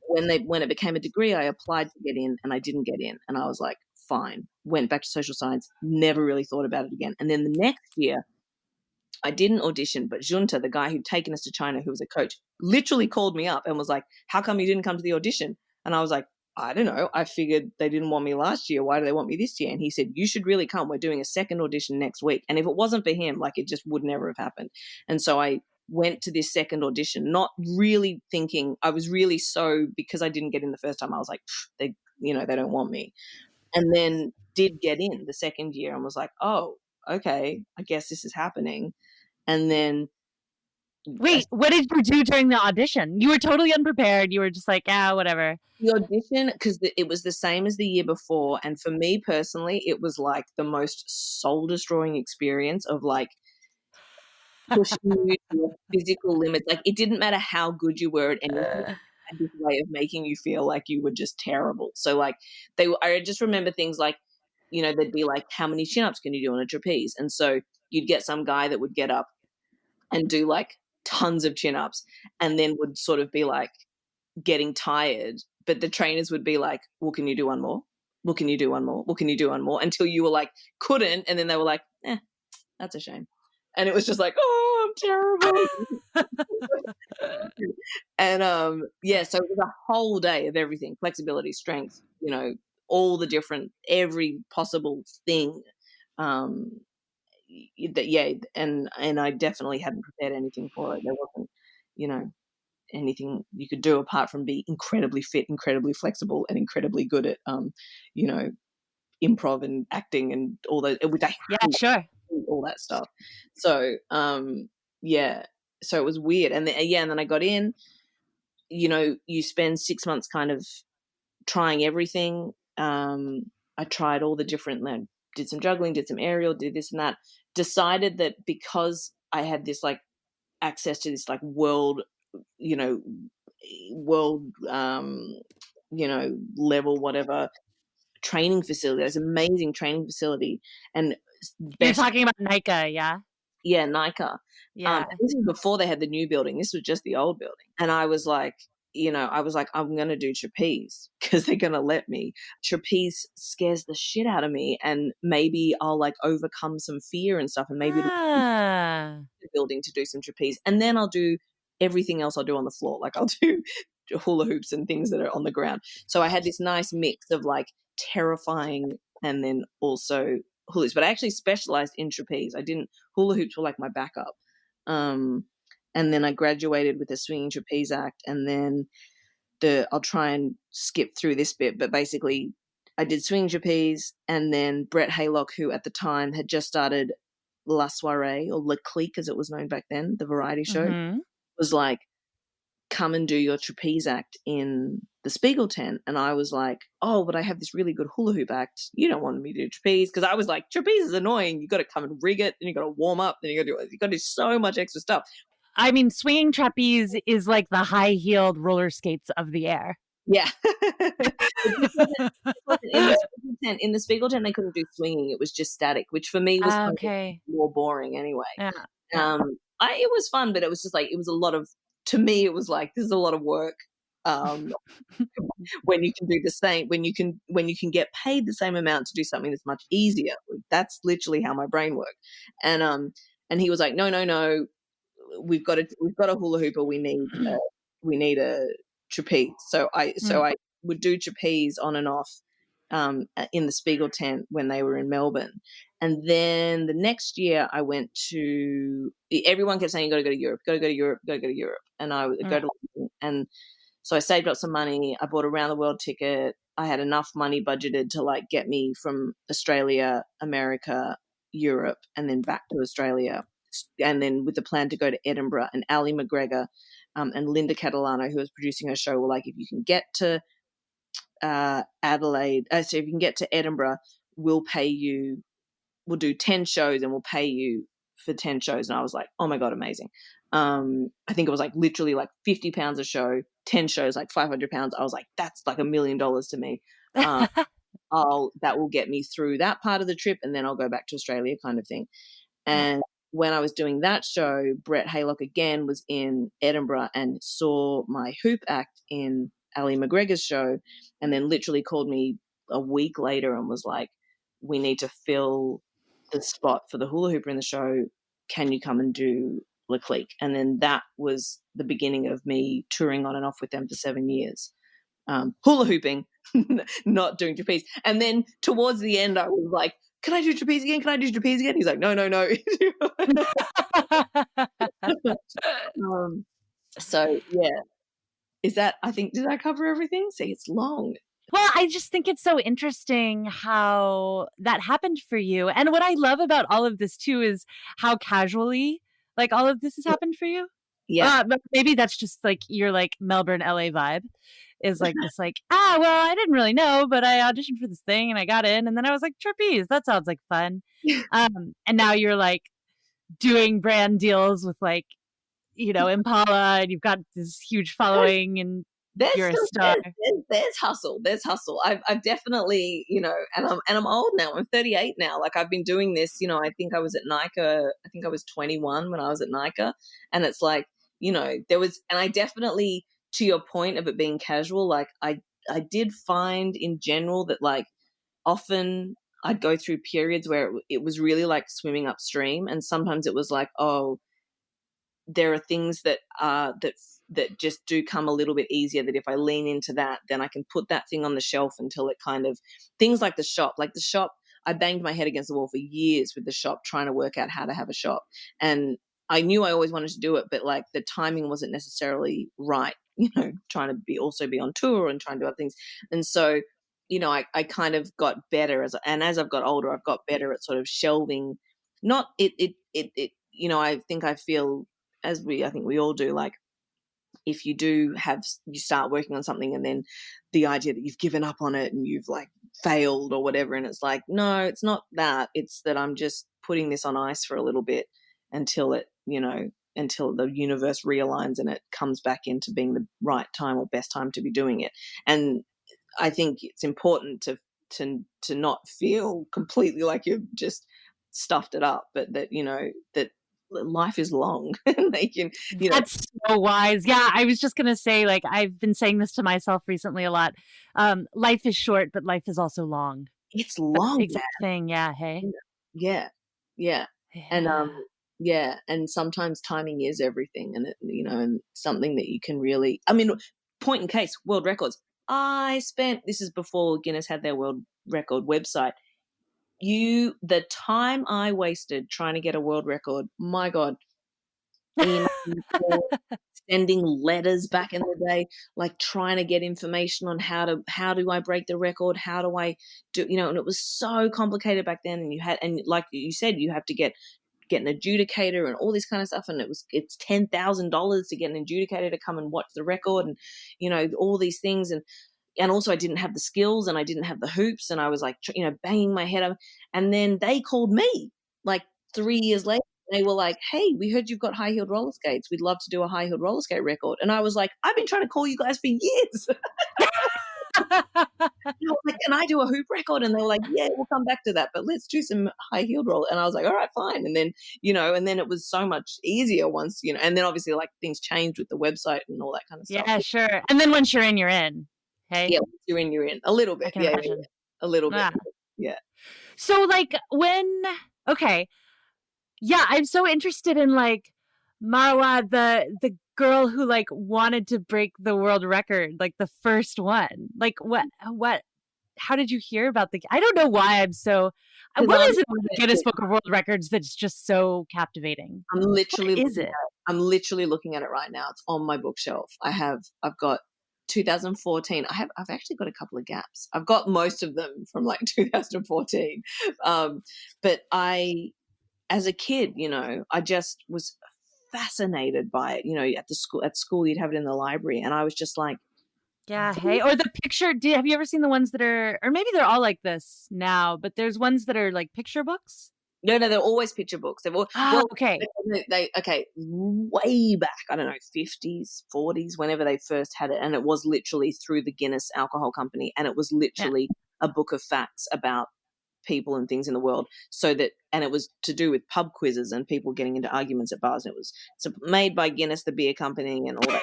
when it became a degree, I applied to get in and I didn't get in. And I was like, fine. Went back to social science, never really thought about it again. And then the next year, I didn't audition, but Junta, the guy who'd taken us to China, who was a coach, literally called me up and was like, how come you didn't come to the audition? And I was like, I don't know. I figured they didn't want me last year. Why do they want me this year? And he said, you should really come. We're doing a second audition next week. And if it wasn't for him, like it just would never have happened. And so I went to this second audition, not really thinking, I was really because I didn't get in the first time, I was like, they don't want me. And then did get in the second year and was like, oh, okay, I guess this is happening. And then wait, what did you do during the audition? You were totally unprepared. You were just like, whatever. The audition, because it was the same as the year before. And for me personally, it was like the most soul destroying experience of like pushing you to your physical limits. Like it didn't matter how good you were at anything. Had this way of making you feel like you were just terrible. So like I just remember things like, you know, they'd be like, how many chin-ups can you do on a trapeze? And so you'd get some guy that would get up and do like tons of chin-ups and then would sort of be like getting tired. But the trainers would be like, well, can you do one more? Well, can you do one more? Well, can you do one more? Until you were like, couldn't. And then they were like, that's a shame. And it was just like, oh, I'm terrible. And so it was a whole day of everything, flexibility, strength, you know, all the different, every possible thing. And I definitely hadn't prepared anything for it. There wasn't, you know, anything you could do apart from be incredibly fit, incredibly flexible, and incredibly good at, you know, improv and acting and all those. Which I sure, all that stuff. So so it was weird. And then I got in. You know, you spend 6 months kind of trying everything. I tried all the different, did some juggling, did some aerial, did this and that. Decided that because I had this like access to this like world level, whatever training facility, this amazing training facility. And you're talking about NICA, yeah? Yeah, NICA. Yeah. This is before they had the new building. This was just the old building. And I was like, I'm going to do trapeze because they're going to let me. Trapeze scares the shit out of me, and maybe I'll like overcome some fear and stuff, and maybe the building to do some trapeze, and then I'll do everything else I'll do on the floor. Like I'll do hula hoops and things that are on the ground. So I had this nice mix of like terrifying and then also hula hoops, but I actually specialized in trapeze. Hula hoops were like my backup. And then I graduated with a swinging trapeze act, and then I'll try and skip through this bit, but basically I did swinging trapeze, and then Brett Haylock, who at the time had just started La Soiree, or Le Clique as it was known back then, the variety show, was like, come and do your trapeze act in the Spiegel tent. And I was like, oh, but I have this really good hula hoop act. You don't want me to do trapeze? Because I was like, trapeze is annoying. You got to come and rig it, and you got to warm up, then you got to do so much extra stuff. I mean, swinging trapeze is like the high-heeled roller skates of the air. Yeah. In the Spiegel tent, they couldn't do swinging. It was just static, which for me was kind of more boring anyway. Yeah. It was fun, but it was just like, it was a lot of to me, it was like, this is a lot of work. When you can do the same, when you can get paid the same amount to do something that's much easier. That's literally how my brain worked. And he was like, no, we've got a hula hooper. We need a trapeze. So I would do trapeze on and off in the Spiegel tent when they were in Melbourne. And then the next year I went to, everyone kept saying, you got to go to Europe, got to go to Europe, got to go to Europe. And I would go to London. And so I saved up some money. I bought a round the world ticket. I had enough money budgeted to like get me from Australia, America, Europe, and then back to Australia. And then with the plan to go to Edinburgh, and Ali McGregor and Linda Catalano, who was producing her show, were like, if you can get to Adelaide, so if you can get to Edinburgh, we'll do 10 shows and we'll pay you for 10 shows. And I was like, oh my God, amazing. I think it was like literally like £50 a show, 10 shows, like £500. I was like, that's like $1 million to me. That will get me through that part of the trip, and then I'll go back to Australia, kind of thing. And when I was doing that show, Brett Haylock again was in Edinburgh and saw my hoop act in Ali McGregor's show, and then literally called me a week later and was like, we need to fill the spot for the hula hooper in the show. Can you come and do Le Clique? And then that was the beginning of me touring on and off with them for 7 years, hula hooping, not doing trapeze. And then towards the end, I was like, can I do trapeze again? Can I do trapeze again? He's like, no. So yeah, did I cover everything? See, it's long. Well, I just think it's so interesting how that happened for you. And what I love about all of this too is how casually like all of this has happened for you. Yeah. Maybe that's just like your like Melbourne, LA vibe is like this like, well, I didn't really know, but I auditioned for this thing and I got in, and then I was like, trapeze, that sounds like fun. And now you're like doing brand deals with like, Impala, and you've got this huge following, and you're a star. There's hustle. I've definitely, and I'm old now. I'm 38 now. Like, I've been doing this, I think I was at NICA. I think I was 21 when I was at NICA. And it's like, there was, and I definitely, to your point of it being casual, like I did find in general that like often I'd go through periods where it was really like swimming upstream. And sometimes it was like, oh, there are things that just do come a little bit easier, that if I lean into that, then I can put that thing on the shelf until it kind of, things like the shop, I banged my head against the wall for years with the shop, trying to work out how to have a shop. And I knew I always wanted to do it, but like the timing wasn't necessarily right, trying to be on tour and trying to do other things. And so, I kind of got better as I've got older, I've got better at sort of shelving, not it, I feel, I think we all do, like if you start working on something and then the idea that you've given up on it and you've like failed or whatever, and it's like, no, it's not that. It's that I'm just putting this on ice for a little bit until the universe realigns and it comes back into being the right time or best time to be doing it. And I think it's important to not feel completely like you've just stuffed it up, but that, that life is long. That's so wise. Yeah, I was just gonna say, like, I've been saying this to myself recently a lot. Life is short, but life is also long. It's long. Exact thing. Yeah. Hey. Yeah. And and sometimes timing is everything, and and something that you can really. I mean, point in case, world records. This is before Guinness had their world record website. The time I wasted trying to get a world record, my God, sending letters back in the day, like trying to get information on how do I break the record? How do I do, and it was so complicated back then. And like you said, you have to get an adjudicator and all this kind of stuff. And it's $10,000 to get an adjudicator to come and watch the record, and, all these things. And also I didn't have the skills and I didn't have the hoops, and I was like, banging my head up. And then they called me like 3 years later. They were like, hey, we heard you've got high-heeled roller skates. We'd love to do a high-heeled roller skate record. And I was like, I've been trying to call you guys for years. I was like, can I do a hoop record? And they were like, yeah, we'll come back to that, but let's do some high heeled roll. And I was like, all right, fine. And then, and then it was so much easier once, and then obviously like things changed with the website and all that kind of stuff. Yeah, sure. And then once you're in, you're in. Hey? Yeah, once you're in a little bit. I can Yeah, imagine. a little bit. Ah. Yeah. So like okay. Yeah, I'm so interested in like Marawa, the girl who like wanted to break the world record, like the first one. Like what how did you hear about I don't know why I'm so what is it in the Guinness Book of World Records that's just so captivating? I'm literally I'm literally looking at it right now. It's on my bookshelf. I've got 2014. I've actually got a couple of gaps. I've got most of them from like 2014. But as a kid, I just was fascinated by it. At school you'd have it in the library, and I was just like, yeah, hey, or the picture. Have you ever seen the ones that are, or maybe they're all like this now, but there's ones that are like picture books? No, they're always picture books. They've all okay. Okay, way back, I don't know, 50s, 40s, whenever they first had it, and it was literally through the Guinness Alcohol Company, and it was literally a book of facts about people and things in the world, and it was to do with pub quizzes and people getting into arguments at bars, and it was made by Guinness, the beer company, and all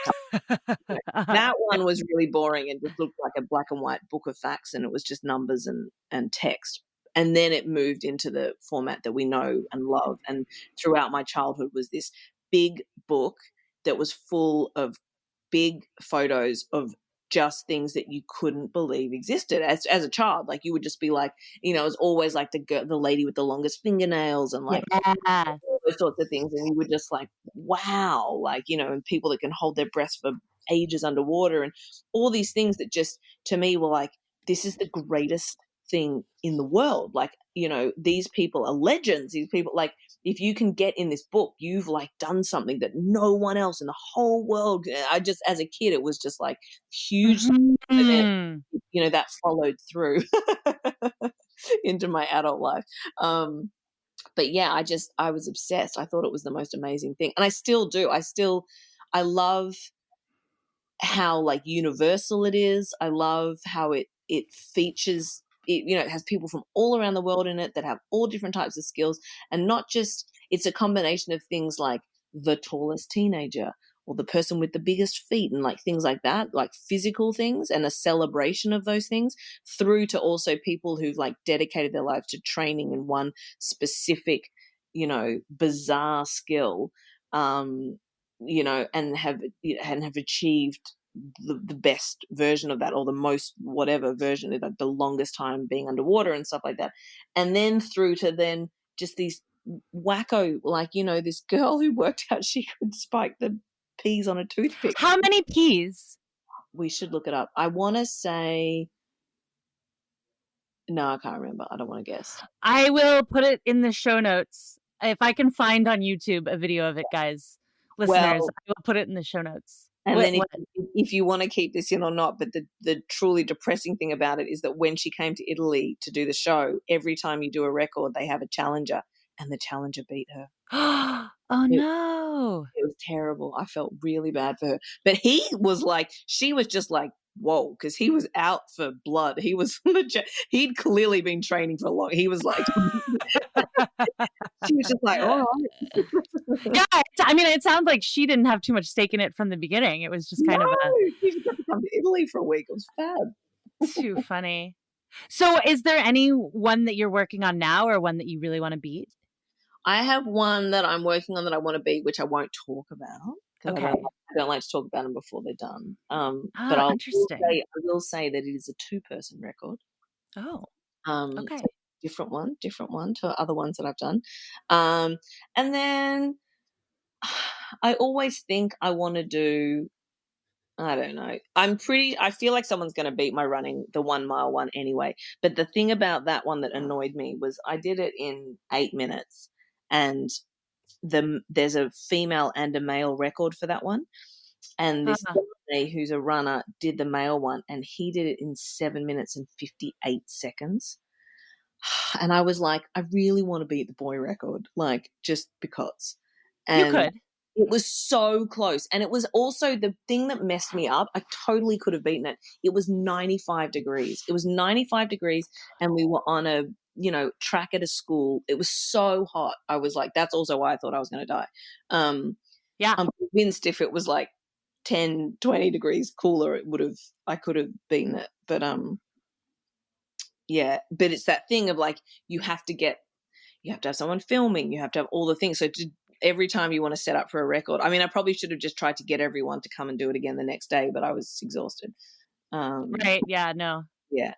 that That one was really boring and just looked like a black and white book of facts, and it was just numbers and text. And then it moved into the format that we know and love, and throughout my childhood was this big book that was full of big photos of just things that you couldn't believe existed as a child. Like you would just be like, it was always like the lady with the longest fingernails and like all those sorts of things. And you were just like, wow, like, and people that can hold their breath for ages underwater and all these things that just to me were like, this is the greatest thing in the world. Like, these people are legends. These people, like, if you can get in this book, you've like done something that no one else in the whole world. I just, as a kid, it was just like huge. Mm-hmm. And that followed through into my adult life. But yeah, I was obsessed. I thought it was the most amazing thing. And I still do. I love how like universal it is. I love how it features it, it has people from all around the world in it that have all different types of skills, and not just, it's a combination of things like the tallest teenager or the person with the biggest feet and like things like that, like physical things and a celebration of those things, through to also people who've like dedicated their lives to training in one specific, bizarre skill, and have achieved the best version of that, or the most whatever version, like the longest time being underwater and stuff like that. And then through to then just these wacko, like, this girl who worked out she could spike the peas on a toothpick. How many peas? We should look it up. I want to say, no, I can't remember. I don't want to guess. I will put it in the show notes. If I can find on YouTube a video of it, guys, listeners, I will put it in the show notes. And then if you want to keep this in or not, but the truly depressing thing about it is that when she came to Italy to do the show, every time you do a record, they have a challenger, and the challenger beat her. Oh, no. It was terrible. I felt really bad for her. But she was just like, whoa, because he was out for blood. He was legit. He'd clearly been training for a long. He was like, she was just like, all right. Yeah, I mean, it sounds like she didn't have too much stake in it from the beginning. It was just kind of she just got to come to Italy for a week. It was fab. Too funny. So is there any one that you're working on now, or one that you really want to beat? I have one that I'm working on that I want to beat, which I won't talk about. Okay. I don't like to talk about them before they're done. But I will say that it is a 2-person record. Oh. Okay. So different one to other ones that I've done. And then I always think I want to do, I don't know. I feel like someone's going to beat my running, the 1 mile one anyway. But the thing about that one that annoyed me was I did it in 8 minutes, and there's a female and a male record for that one. And this guy who's a runner did the male one, and he did it in 7 minutes and 58 seconds. And I was like, I really want to beat the boy record, like, just because. And you could. It was so close. And it was also the thing that messed me up. I totally could have beaten it. It was 95 degrees. It was 95 degrees and we were on a, track at a school. It was so hot. I was like, that's also why I thought I was going to die. Yeah. I'm convinced if it was like 10, 20 degrees cooler, I could have beaten it. But, yeah, but it's that thing of like, you have to have someone filming, you have to have all the things. So every time you want to set up for a record, I mean, I probably should have just tried to get everyone to come and do it again the next day, but I was exhausted. Right. Yeah. No. Yeah.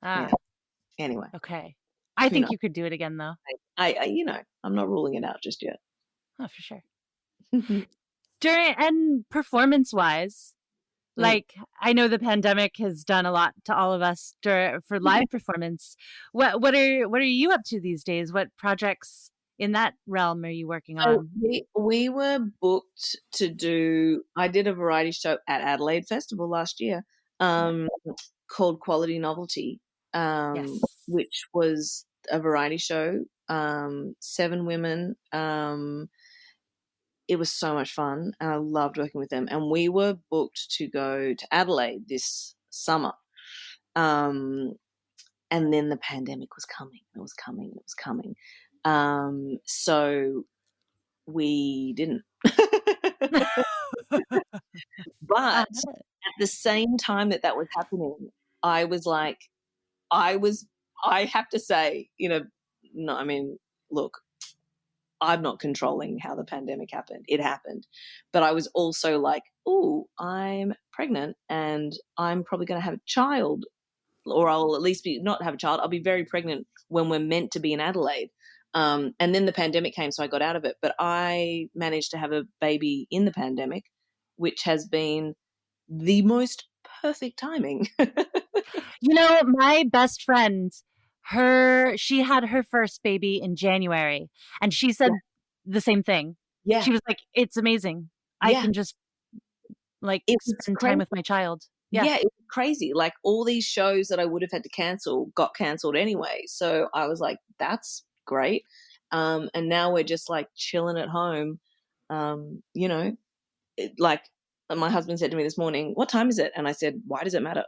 Ah. Yeah. Anyway. Okay. I think you could do it again though. I'm not ruling it out just yet. Oh, for sure. And performance-wise, like I know the pandemic has done a lot to all of us for live performance. What are you up to these days? What projects in that realm are you working on? We were booked to do. I did a variety show at Adelaide Festival last year, called Quality Novelty, which was a variety show. 7 women. It was so much fun and I loved working with them. And we were booked to go to Adelaide this summer. And then the pandemic was coming. It was coming. So we didn't. But at the same time that was happening, I was like, I have to say, no, I mean, look, I'm not controlling how the pandemic happened. It happened. But I was also like, oh, I'm pregnant and I'm probably going to have a child, or I'll at least not have a child. I'll be very pregnant when we're meant to be in Adelaide. And then the pandemic came, so I got out of it. But I managed to have a baby in the pandemic, which has been the most perfect timing. My best friend, she had her first baby in January, and she said the same thing. Yeah. She was like, it's amazing. I can just spend time with my child. Yeah, it was crazy. Like all these shows that I would have had to cancel got canceled anyway. So I was like, that's great. And now we're just like chilling at home. Like my husband said to me this morning, what time is it? And I said, why does it matter?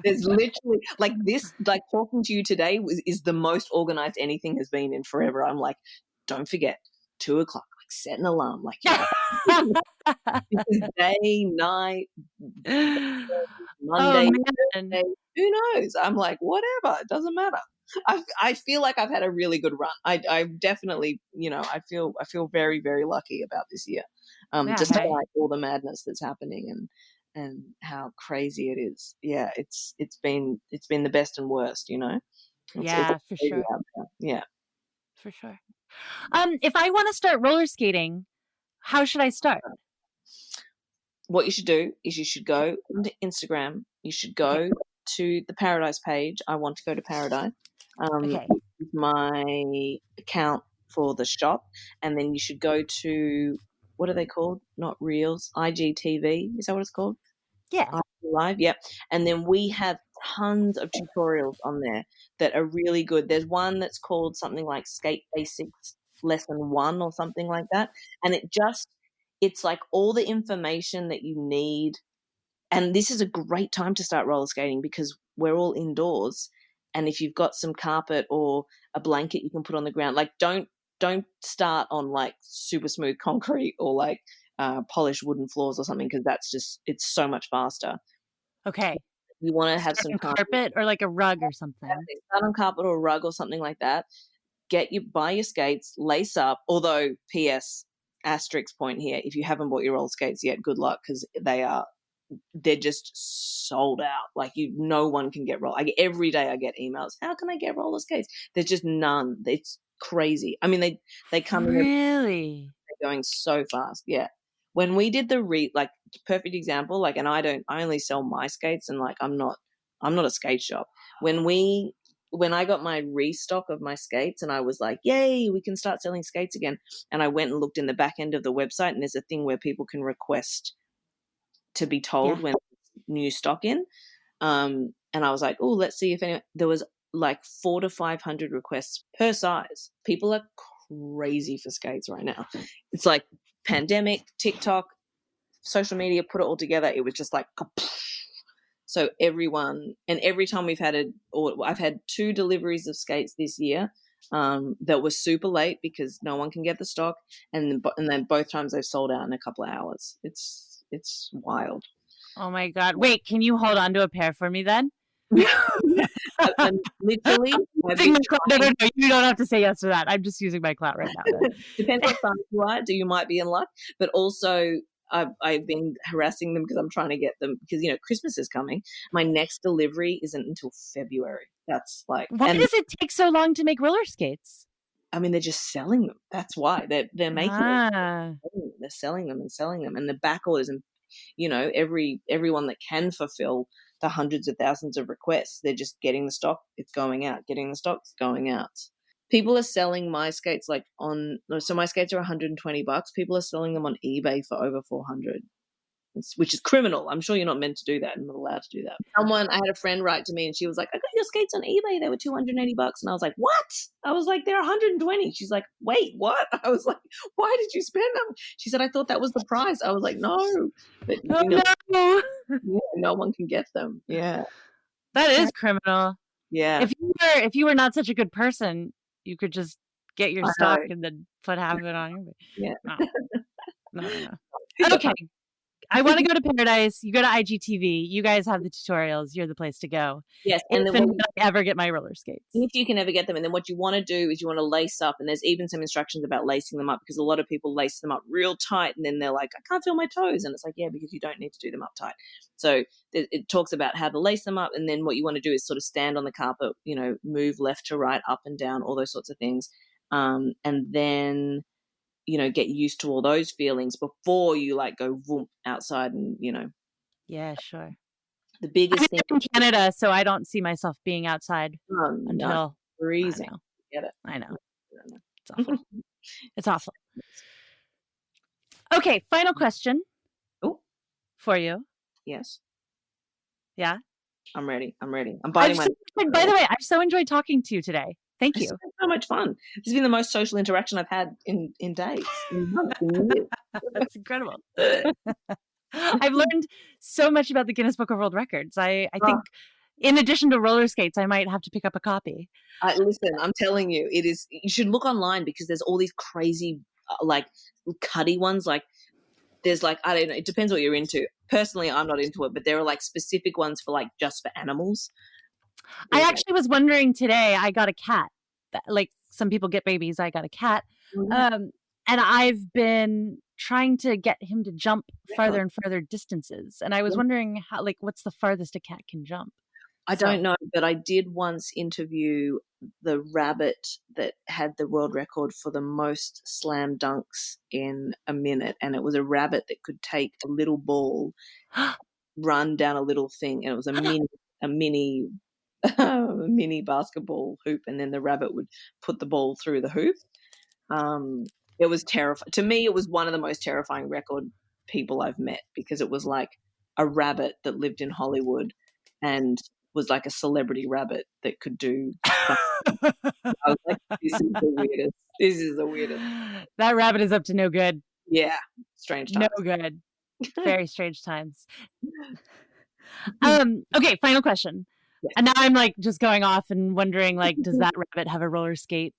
There's literally like this, like talking to you today is the most organized anything has been in forever. I'm like, don't forget 2:00, like set an alarm, like day, night, Monday, Thursday, who knows? I'm like, whatever, it doesn't matter. I feel like I've had a really good run. I definitely, I feel very, very lucky about this year. Despite all the madness that's happening and how crazy it is. Yeah, it's been the best and worst, It's for sure. Yeah. For sure. If I want to start roller skating, how should I start? What you should do is you should go onto Instagram. You should go to the Paradise page. I want to go to Paradise. My account for the shop, and then you should go to, what are they called? Not Reels, IGTV. Is that what it's called? Yeah. Live, yep. And then we have tons of tutorials on there that are really good. There's one that's called something like Skate Basics Lesson 1 or something like that. And it's like all the information that you need. And this is a great time to start roller skating because we're all indoors. And if you've got some carpet or a blanket you can put on the ground, like don't start on like super smooth concrete or like polished wooden floors or something, because it's so much faster. Okay. You want to have some carpet or like a rug or something. Start on carpet or a rug or something like that. Buy your skates, lace up. Although, P.S. asterisk point here, if you haven't bought your roller skates yet, good luck, because they're just sold out. Like no one can get roller. Every day I get emails. How can I get roller skates? There's just none. It's crazy. I mean, they come in. Really? They're going so fast. Yeah. When we did the perfect example, like, and I only sell my skates, and like I'm not a skate shop. When I got my restock of my skates and I was like, yay, we can start selling skates again. And I went and looked in the back end of the website, and there's a thing where people can request to be told when new stock in. And I was like, oh, let's see if there was like 400 to 500 requests per size. People are crazy for skates right now. It's like pandemic, TikTok, social media, put it all together. It was just like, so everyone, and every time I've had 2 deliveries of skates this year that were super late because no one can get the stock, and then both times they've sold out in a couple of hours. It's wild. Oh my God! Wait, can you hold on to a pair for me then? I'm literally. No, you don't have to say yes to that. I'm just using my clout right now. Depends what size you are. You might be in luck, but also I've been harassing them because I'm trying to get them because Christmas is coming. My next delivery isn't until February. That's like, why does it take so long to make roller skates? I mean, they're just selling them. That's why they're making them. They're selling them, and the back orders, and everyone that can fulfill the hundreds of thousands of requests, they're just getting the stock. It's going out. Getting the stock. It's going out. People are selling my skates so my skates are $120. People are selling them on eBay for over $400, which is criminal. I'm sure you're not meant to do that. I'm not allowed to do that. I had a friend write to me and she was like, I got your skates on eBay. They were $280. And I was like, what? I was like, they're $120. She's like, wait, what? I was like, why did you spend them? She said, I thought that was the price. I was like, no. But, no. No one can get them. Yeah. That is criminal. Yeah. If you were not such a good person, you could just get your stock and then put half of it on eBay. Yeah. No. Okay. I want to go to Paradise. You go to IGTV. You guys have the tutorials. You're the place to go. Yes. And if I ever get my roller skates. If you can ever get them. And then what you want to do is you want to lace up. And there's even some instructions about lacing them up because a lot of people lace them up real tight. And then they're like, I can't feel my toes. And it's like, yeah, because you don't need to do them up tight. So it talks about how to lace them up. And then what you want to do is sort of stand on the carpet, move left to right, up and down, all those sorts of things. And then get used to all those feelings before you like go whoomp outside and, Yeah, sure. The biggest thing in Canada, so I don't see myself being outside until freezing. Get it? I know. It's awful. It's awful. Okay, final question. Oh, for you. Yes. Yeah. I'm ready. I'm biting my. By the way, I've so enjoyed talking to you today. Thank you. It's so much fun. This has been the most social interaction I've had in days. That's incredible. I've learned so much about the Guinness Book of World Records. I think in addition to roller skates, I might have to pick up a copy. Listen, I'm telling you, it is. You should look online because there's all these crazy, like cutty ones. Like there's like, I don't know. It depends what you're into. Personally, I'm not into it, but there are like specific ones for like just for animals. I actually was wondering today, I got a cat. Like some people get babies, I got a cat. Mm-hmm. And I've been trying to get him to jump farther and farther distances. And I was wondering how, like, what's the farthest a cat can jump? I don't know, but I did once interview the rabbit that had the world record for the most slam dunks in a minute. And it was a rabbit that could take a little ball, run down a little thing. And it was a mini basketball hoop, and then the rabbit would put the ball through the hoop. It was terrifying. To me, it was one of the most terrifying record people I've met because it was like a rabbit that lived in Hollywood and was like a celebrity rabbit that could do. I was like, this is the weirdest. That rabbit is up to no good. Yeah, strange times. No good. Very strange times. Okay, final question. Yes. And now I'm like just going off and wondering, like, does that rabbit have a roller skate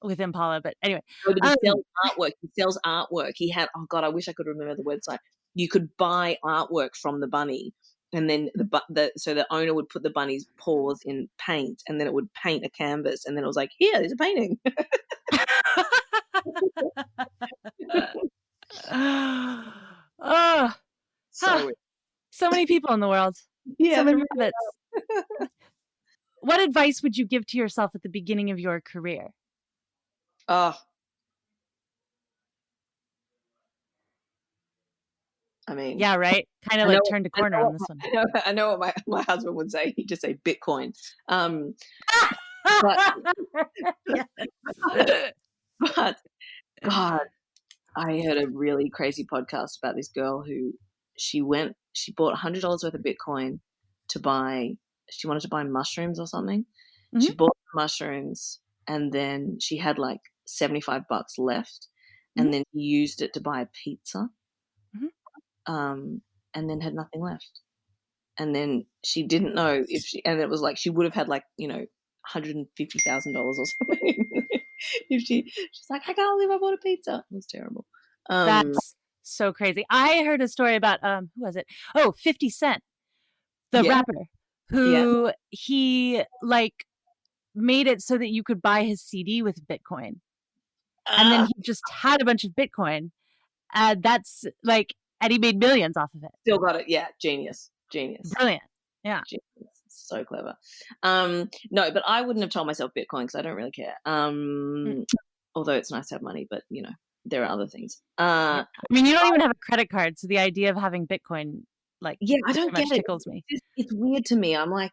with Impala? But anyway, he sells artwork. He sells artwork. He had, oh God, I wish I could remember the website. You could buy artwork from the bunny, and then so the owner would put the bunny's paws in paint, and then it would paint a canvas, and then it was like, here, there's a painting. So many people in the world. Yeah, so many rabbits. What advice would you give to yourself at the beginning of your career? I mean, yeah, right. Kind of like turned a corner on this one. I know what my husband would say. He'd just say Bitcoin. But God, I heard a really crazy podcast about this girl who she bought $100 worth of Bitcoin she wanted to buy mushrooms or something. Mm-hmm. She bought mushrooms and then she had like $75 left, and then he used it to buy a pizza, and then had nothing left. And then she didn't know and it was like she would have had like, $150,000 or something. if she's like, I can't believe I bought a pizza. It was terrible. That's so crazy. I heard a story about who was it? Oh, 50 Cent, the rapper, who he like made it so that you could buy his CD with Bitcoin. And then he just had a bunch of Bitcoin. That's like, and he made millions off of it. Still got it. Yeah. Genius. Brilliant. Yeah. Genius. So clever. No, but I wouldn't have told myself Bitcoin because I don't really care. Although it's nice to have money, but there are other things. I mean, you don't even have a credit card, so the idea of having Bitcoin, like, I don't get it. Tickles me. It's weird to me. I'm like,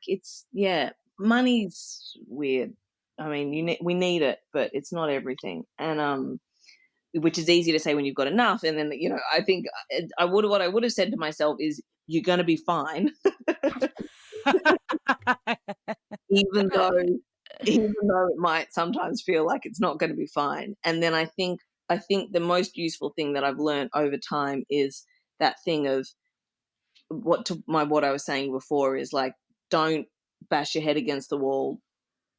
money's weird. I mean, we need it, but it's not everything. And which is easy to say when you've got enough. And then I think what I would have said to myself is, you're going to be fine, even though it might sometimes feel like it's not going to be fine. And then I think the most useful thing that I've learned over time is that thing of what I was saying before is like, don't bash your head against the wall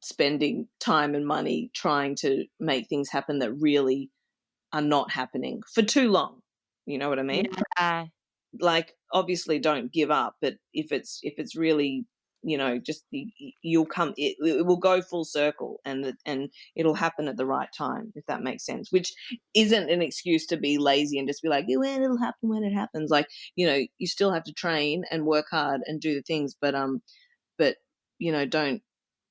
spending time and money trying to make things happen that really are not happening for too long. You know what I mean? Yeah. Like, obviously don't give up, but if it's really, just you'll come, it will go full circle, and it'll happen at the right time, if that makes sense, which isn't an excuse to be lazy and just be like, it'll happen when it happens. Like, you still have to train and work hard and do the things, but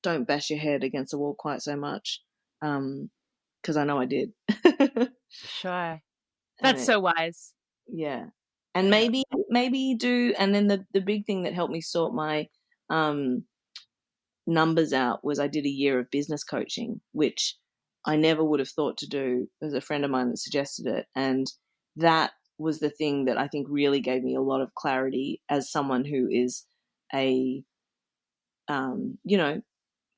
don't bash your head against the wall quite so much. Because I know I did. Sure. That's so wise. Yeah. And maybe you do. And then the big thing that helped me sort my numbers out was I did a year of business coaching, which I never would have thought to do. There's a friend of mine that suggested it. And that was the thing that I think really gave me a lot of clarity as someone who is a,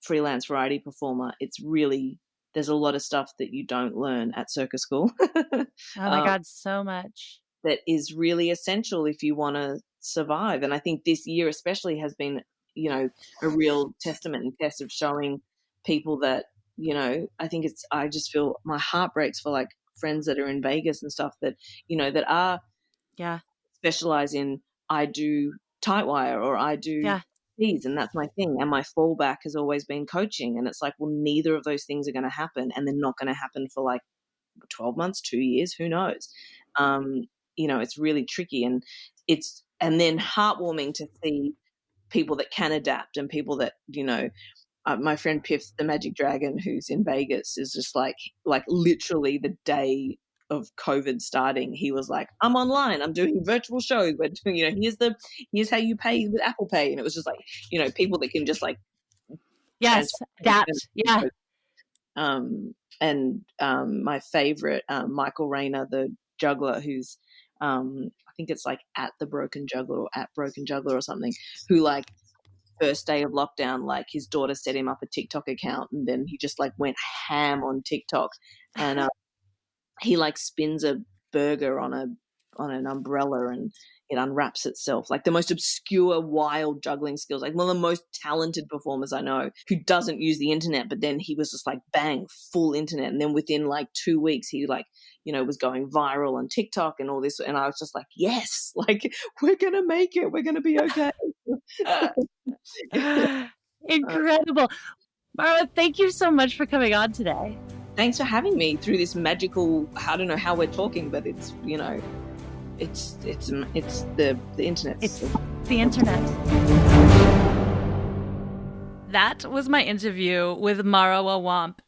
freelance variety performer. It's really, there's a lot of stuff that you don't learn at circus school. Oh my God, so much. That is really essential if you want to survive. And I think this year especially has been, a real testament and test of showing people that, I just feel my heart breaks for like friends that are in Vegas and stuff that, that are specialize in, I do tight wire or I do these, and that's my thing. And my fallback has always been coaching. And it's like, well, neither of those things are going to happen, and they're not going to happen for like 12 months, 2 years, who knows? It's really tricky, and then heartwarming to see people that can adapt and people that, my friend Piff, the Magic Dragon, who's in Vegas, is just like literally the day of COVID starting, he was like, I'm online, I'm doing virtual shows, we're doing, here's how you pay with Apple Pay. And it was just like, people that can just like adapt. Yeah. My favorite, Michael Rayner, the juggler, who's I think it's like at Broken Juggler or something, who like first day of lockdown, like his daughter set him up a TikTok account, and then he just like went ham on TikTok, and he like spins a burger on an umbrella and it unwraps itself, like the most obscure, wild juggling skills, like one of the most talented performers I know who doesn't use the internet, but then he was just like, bang, full internet. And then within like 2 weeks, he like, was going viral on TikTok and all this. And I was just like, yes, like we're going to make it. We're going to be okay. Incredible. Marawa, thank you so much for coming on today. Thanks for having me through this magical, I don't know how we're talking, but it's, it's the internet. It's the internet. That was my interview with Marawa Wamp.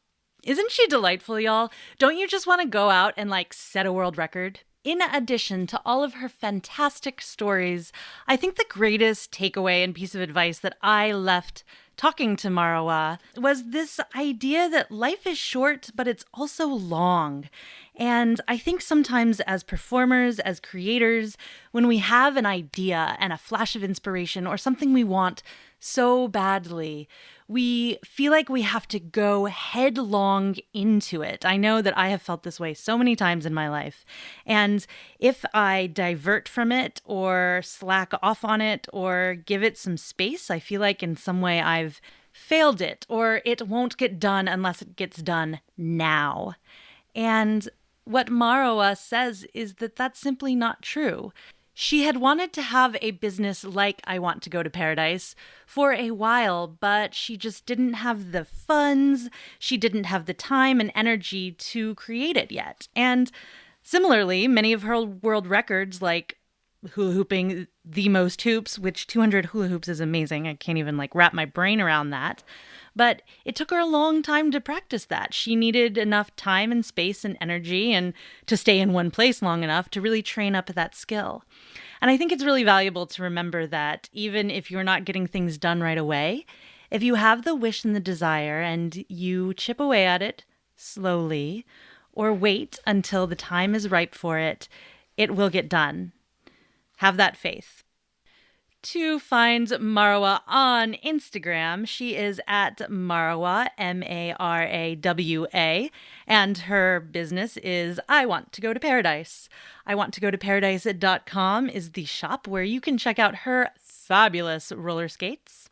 Isn't she delightful, y'all? Don't you just want to go out and like set a world record? In addition to all of her fantastic stories, I think the greatest takeaway and piece of advice that I left talking to Marawa was this idea that life is short, but it's also long. And I think sometimes as performers, as creators, when we have an idea and a flash of inspiration or something we want so badly, we feel like we have to go headlong into it. I know that I have felt this way so many times in my life. And if I divert from it or slack off on it or give it some space, I feel like in some way I've failed it, or it won't get done unless it gets done now. And what Marawa says is that that's simply not true. She had wanted to have a business like I Want to Go to Paradise for a while, but she just didn't have the funds, she didn't have the time and energy to create it yet. And similarly, many of her world records, like hula hooping the most hoops, which 200 hula hoops is amazing. I can't even wrap my brain around that. But it took her a long time to practice that. She needed enough time and space and energy and to stay in one place long enough to really train up that skill. And I think it's really valuable to remember that even if you're not getting things done right away, if you have the wish and the desire and you chip away at it slowly or wait until the time is ripe for it, it will get done. Have that faith. To find Marawa on Instagram, she is at Marawa, Marawa, and her business is I Want to Go to Paradise. IWantToGoToParadise.com is the shop where you can check out her fabulous roller skates.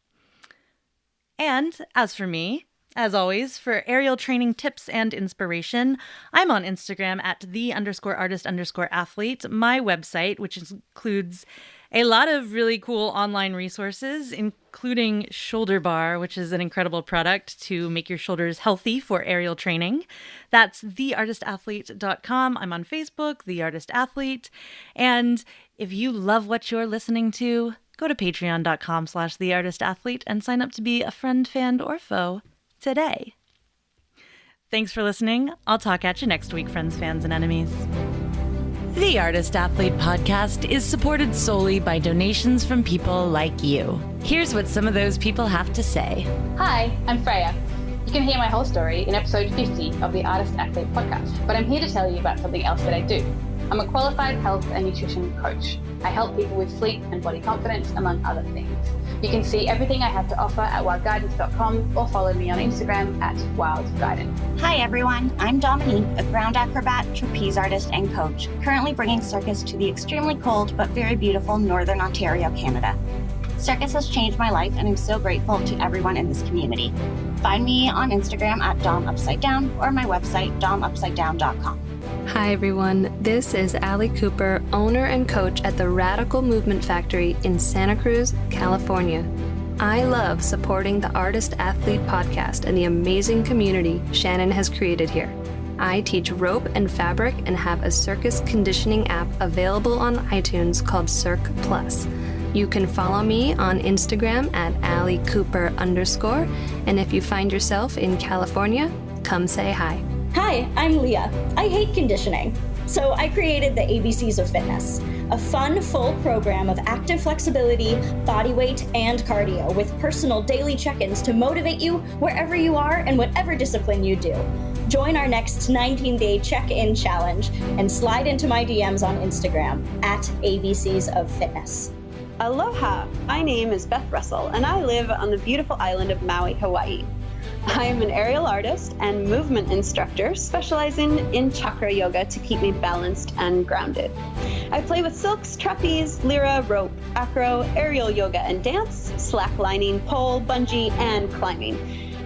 And as for me, as always, for aerial training tips and inspiration, I'm on Instagram at _artist_athlete. My website, which includes a lot of really cool online resources, including Shoulder Bar, which is an incredible product to make your shoulders healthy for aerial training. That's theartistathlete.com. I'm on Facebook, The Artist Athlete. And if you love what you're listening to, go to patreon.com/theartistathlete and sign up to be a friend, fan, or foe today. Thanks for listening. I'll talk at you next week, friends, fans, and enemies. The Artist Athlete podcast is supported solely by donations from people like you. Here's what some of those people have to say. Hi, I'm Freya. You can hear my whole story in episode 50 of the Artist Athlete podcast, but I'm here to tell you about something else that I do. I'm a qualified health and nutrition coach. I help people with sleep and body confidence, among other things. You can see everything I have to offer at wildguidance.com or follow me on Instagram at wildguidance. Hi everyone, I'm Dominique, a ground acrobat, trapeze artist, and coach, currently bringing circus to the extremely cold but very beautiful Northern Ontario, Canada. Circus has changed my life and I'm so grateful to everyone in this community. Find me on Instagram at DomUpsideDown or my website domupsidedown.com. Hi everyone, this is Allie Cooper, owner and coach at the Radical Movement Factory in Santa Cruz, California. I love supporting the Artist Athlete podcast and the amazing community Shannon has created here. I teach rope and fabric and have a circus conditioning app available on iTunes called CIRCUS. You can follow me on Instagram at AllieCooper_, and if you find yourself in California, come say hi. Hi, I'm Leah. I hate conditioning. So I created the ABCs of Fitness, a fun, full program of active flexibility, body weight, and cardio with personal daily check-ins to motivate you wherever you are and whatever discipline you do. Join our next 19-day check-in challenge and slide into my DMs on Instagram at ABCs of Fitness. Aloha! My name is Beth Russell, and I live on the beautiful island of Maui, Hawaii. I am an aerial artist and movement instructor specializing in chakra yoga to keep me balanced and grounded. I play with silks, trapeze, lyra, rope, acro, aerial yoga and dance, slacklining, pole, bungee, and climbing.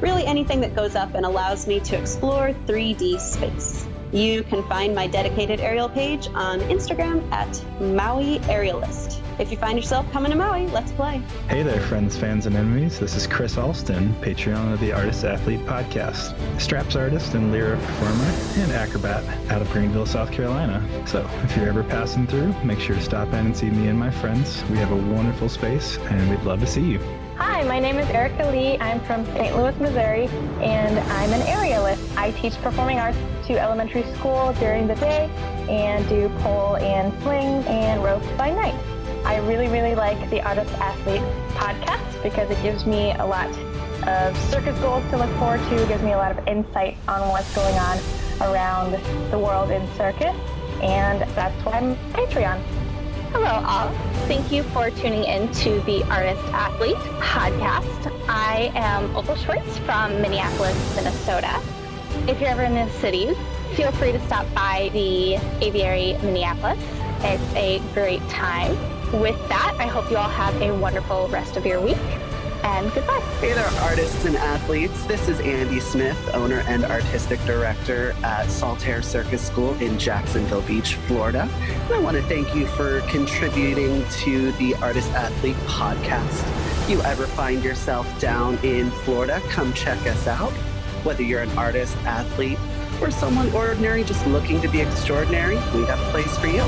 Really anything that goes up and allows me to explore 3D space. You can find my dedicated aerial page on Instagram at Maui Aerialist. If you find yourself coming to Maui, let's play. Hey there, friends, fans, and enemies. This is Chris Alston, Patreon of the Artist Athlete podcast, straps artist and lyra performer and acrobat out of Greenville, South Carolina. So if you're ever passing through, make sure to stop in and see me and my friends. We have a wonderful space, and we'd love to see you. Hi, my name is Erica Lee. I'm from St. Louis, Missouri, and I'm an aerialist. I teach performing arts to elementary school during the day and do pole and swing and rope by night. I really like the Artist Athlete podcast because it gives me a lot of circus goals to look forward to. It gives me a lot of insight on what's going on around the world in circus, and that's why I'm Patreon. Hello, all. Thank you for tuning in to the Artist Athlete podcast. I am Opal Schwartz from Minneapolis, Minnesota. If you're ever in the cities, feel free to stop by the Aviary Minneapolis. It's a great time. With that, I hope you all have a wonderful rest of your week, and goodbye. Hey there, artists and athletes. This is Andy Smith, owner and artistic director at Saltaire Circus School in Jacksonville Beach, Florida. And I want to thank you for contributing to the Artist Athlete podcast. If you ever find yourself down in Florida, come check us out. Whether you're an artist, athlete, or someone ordinary just looking to be extraordinary, we got a place for you.